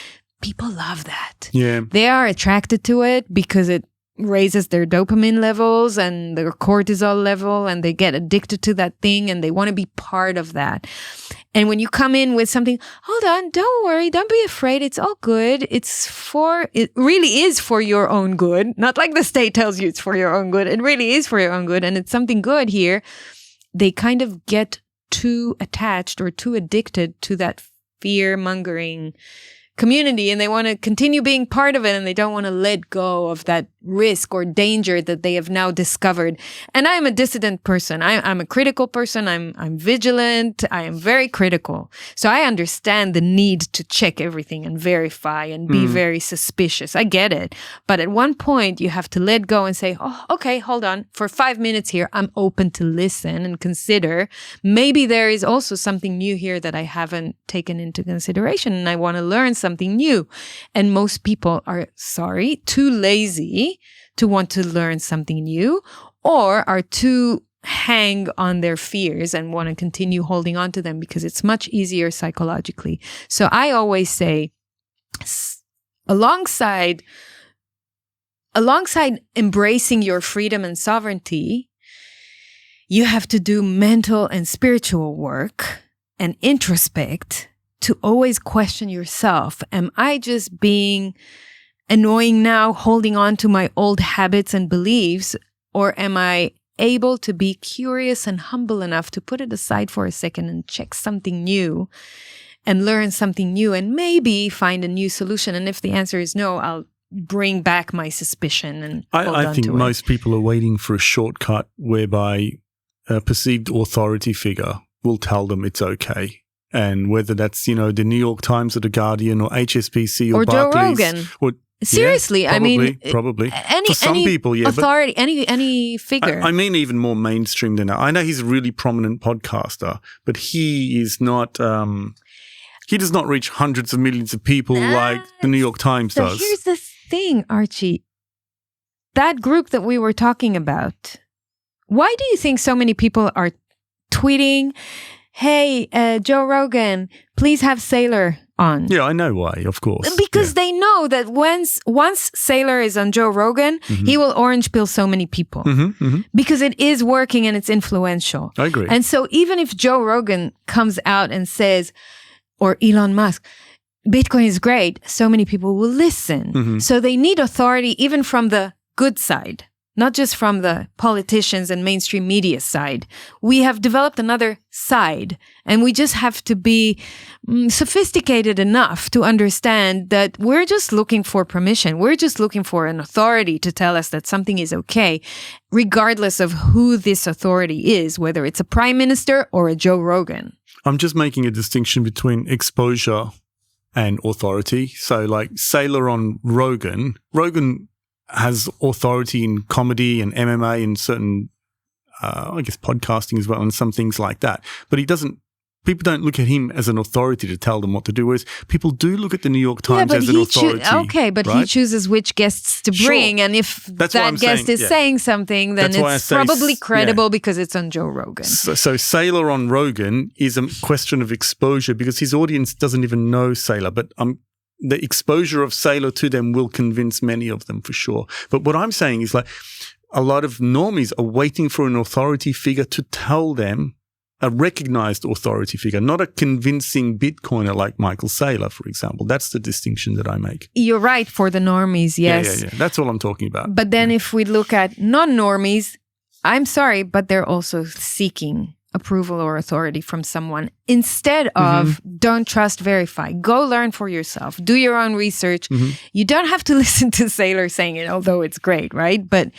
People love that. Yeah. They are attracted to it because it raises their dopamine levels and their cortisol level, and they get addicted to that thing and they want to be part of that. And when you come in with something, hold on, don't worry, don't be afraid, it's all good. It really is for your own good. Not like the state tells you it's for your own good. It really is for your own good, and it's something good here. They kind of get too attached or too addicted to that fear-mongering community, and they want to continue being part of it, and they don't want to let go of that risk or danger that they have now discovered. And I'm a dissident person. I'm a critical person. I'm vigilant. I am very critical. So I understand the need to check everything and verify and be very suspicious. I get it. But at one point, you have to let go and say, oh, okay, hold on. For 5 minutes here, I'm open to listen and consider. Maybe there is also something new here that I haven't taken into consideration, and I want to learn something new. And most people are, too lazy to want to learn something new, or are too hang on their fears and want to continue holding on to them because it's much easier psychologically. So I always say, alongside alongside embracing your freedom and sovereignty, you have to do mental and spiritual work and introspect to always question yourself. Am I just being annoying now, holding on to my old habits and beliefs, or am I able to be curious and humble enough to put it aside for a second and check something new and learn something new and maybe find a new solution? And if the answer is no, I'll bring back my suspicion and hold on I think to most people are waiting for a shortcut whereby a perceived authority figure will tell them it's okay. And whether that's, the New York Times or The Guardian or HSBC or Barclays. Joe Rogan. Or, seriously, yeah, probably, I mean, probably. For some people, yeah. Authority, any figure. I mean, even more mainstream than that. I know he's a really prominent podcaster, but he is not. He does not reach hundreds of millions of people like the New York Times does. Here's the thing, Archie. That group that we were talking about. Why do you think so many people are tweeting, "Hey, Joe Rogan, please have Saylor on"? Yeah, I know why, of course. Because they know that once Saylor is on Joe Rogan, he will orange pill so many people. Because it is working and it's influential. I agree. And so even if Joe Rogan comes out and says, or Elon Musk, Bitcoin is great, so many people will listen. So they need authority even from the good side. Not just from the politicians and mainstream media side. We have developed another side, and we just have to be sophisticated enough to understand that we're just looking for permission. We're just looking for an authority to tell us that something is okay, regardless of who this authority is, whether it's a prime minister or a Joe Rogan. I'm just making a distinction between exposure and authority. So like Saylor on Rogan has authority in comedy and MMA and certain, podcasting as well and some things like that. But people don't look at him as an authority to tell them what to do, whereas people do look at the New York Times as an authority. But he chooses which guests to bring. And if that guest is saying something, then it's probably credible because it's on Joe Rogan. So Saylor on Rogan is a question of exposure because his audience doesn't even know Saylor, but the exposure of Saylor to them will convince many of them for sure. But what I'm saying is like a lot of normies are waiting for an authority figure to tell them, a recognized authority figure, not a convincing Bitcoiner like Michael Saylor, for example. That's the distinction that I make. You're right for the normies, yes. Yeah. That's all I'm talking about. But then if we look at non-normies, I'm sorry, but they're also seeking approval or authority from someone instead of don't trust, verify. Go learn for yourself. Do your own research. You don't have to listen to Saylor saying it, although it's great, right? But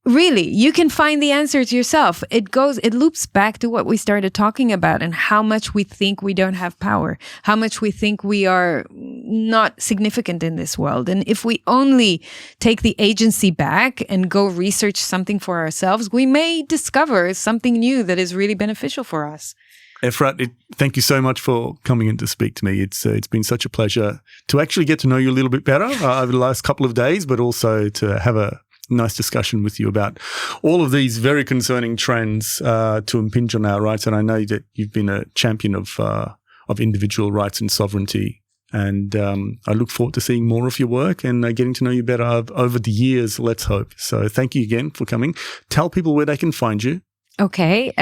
really, you can find the answers yourself. It loops back to what we started talking about and how much we think we don't have power, how much we think we are not significant in this world. And if we only take the agency back and go research something for ourselves, we may discover something new that is really beneficial for us. Efrat, thank you so much for coming in to speak to me. It's been such a pleasure to actually get to know you a little bit better over the last couple of days, but also to have a nice discussion with you about all of these very concerning trends to impinge on our rights. And I know that you've been a champion of individual rights and sovereignty. And I look forward to seeing more of your work and getting to know you better over the years, let's hope. So thank you again for coming. Tell people where they can find you. Okay,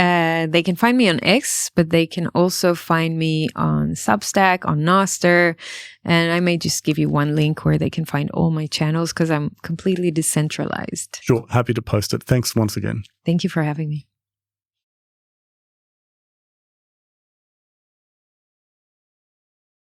they can find me on X, but they can also find me on Substack, on Nostr, and I may just give you one link where they can find all my channels because I'm completely decentralized. Sure, happy to post it. Thanks once again. Thank you for having me.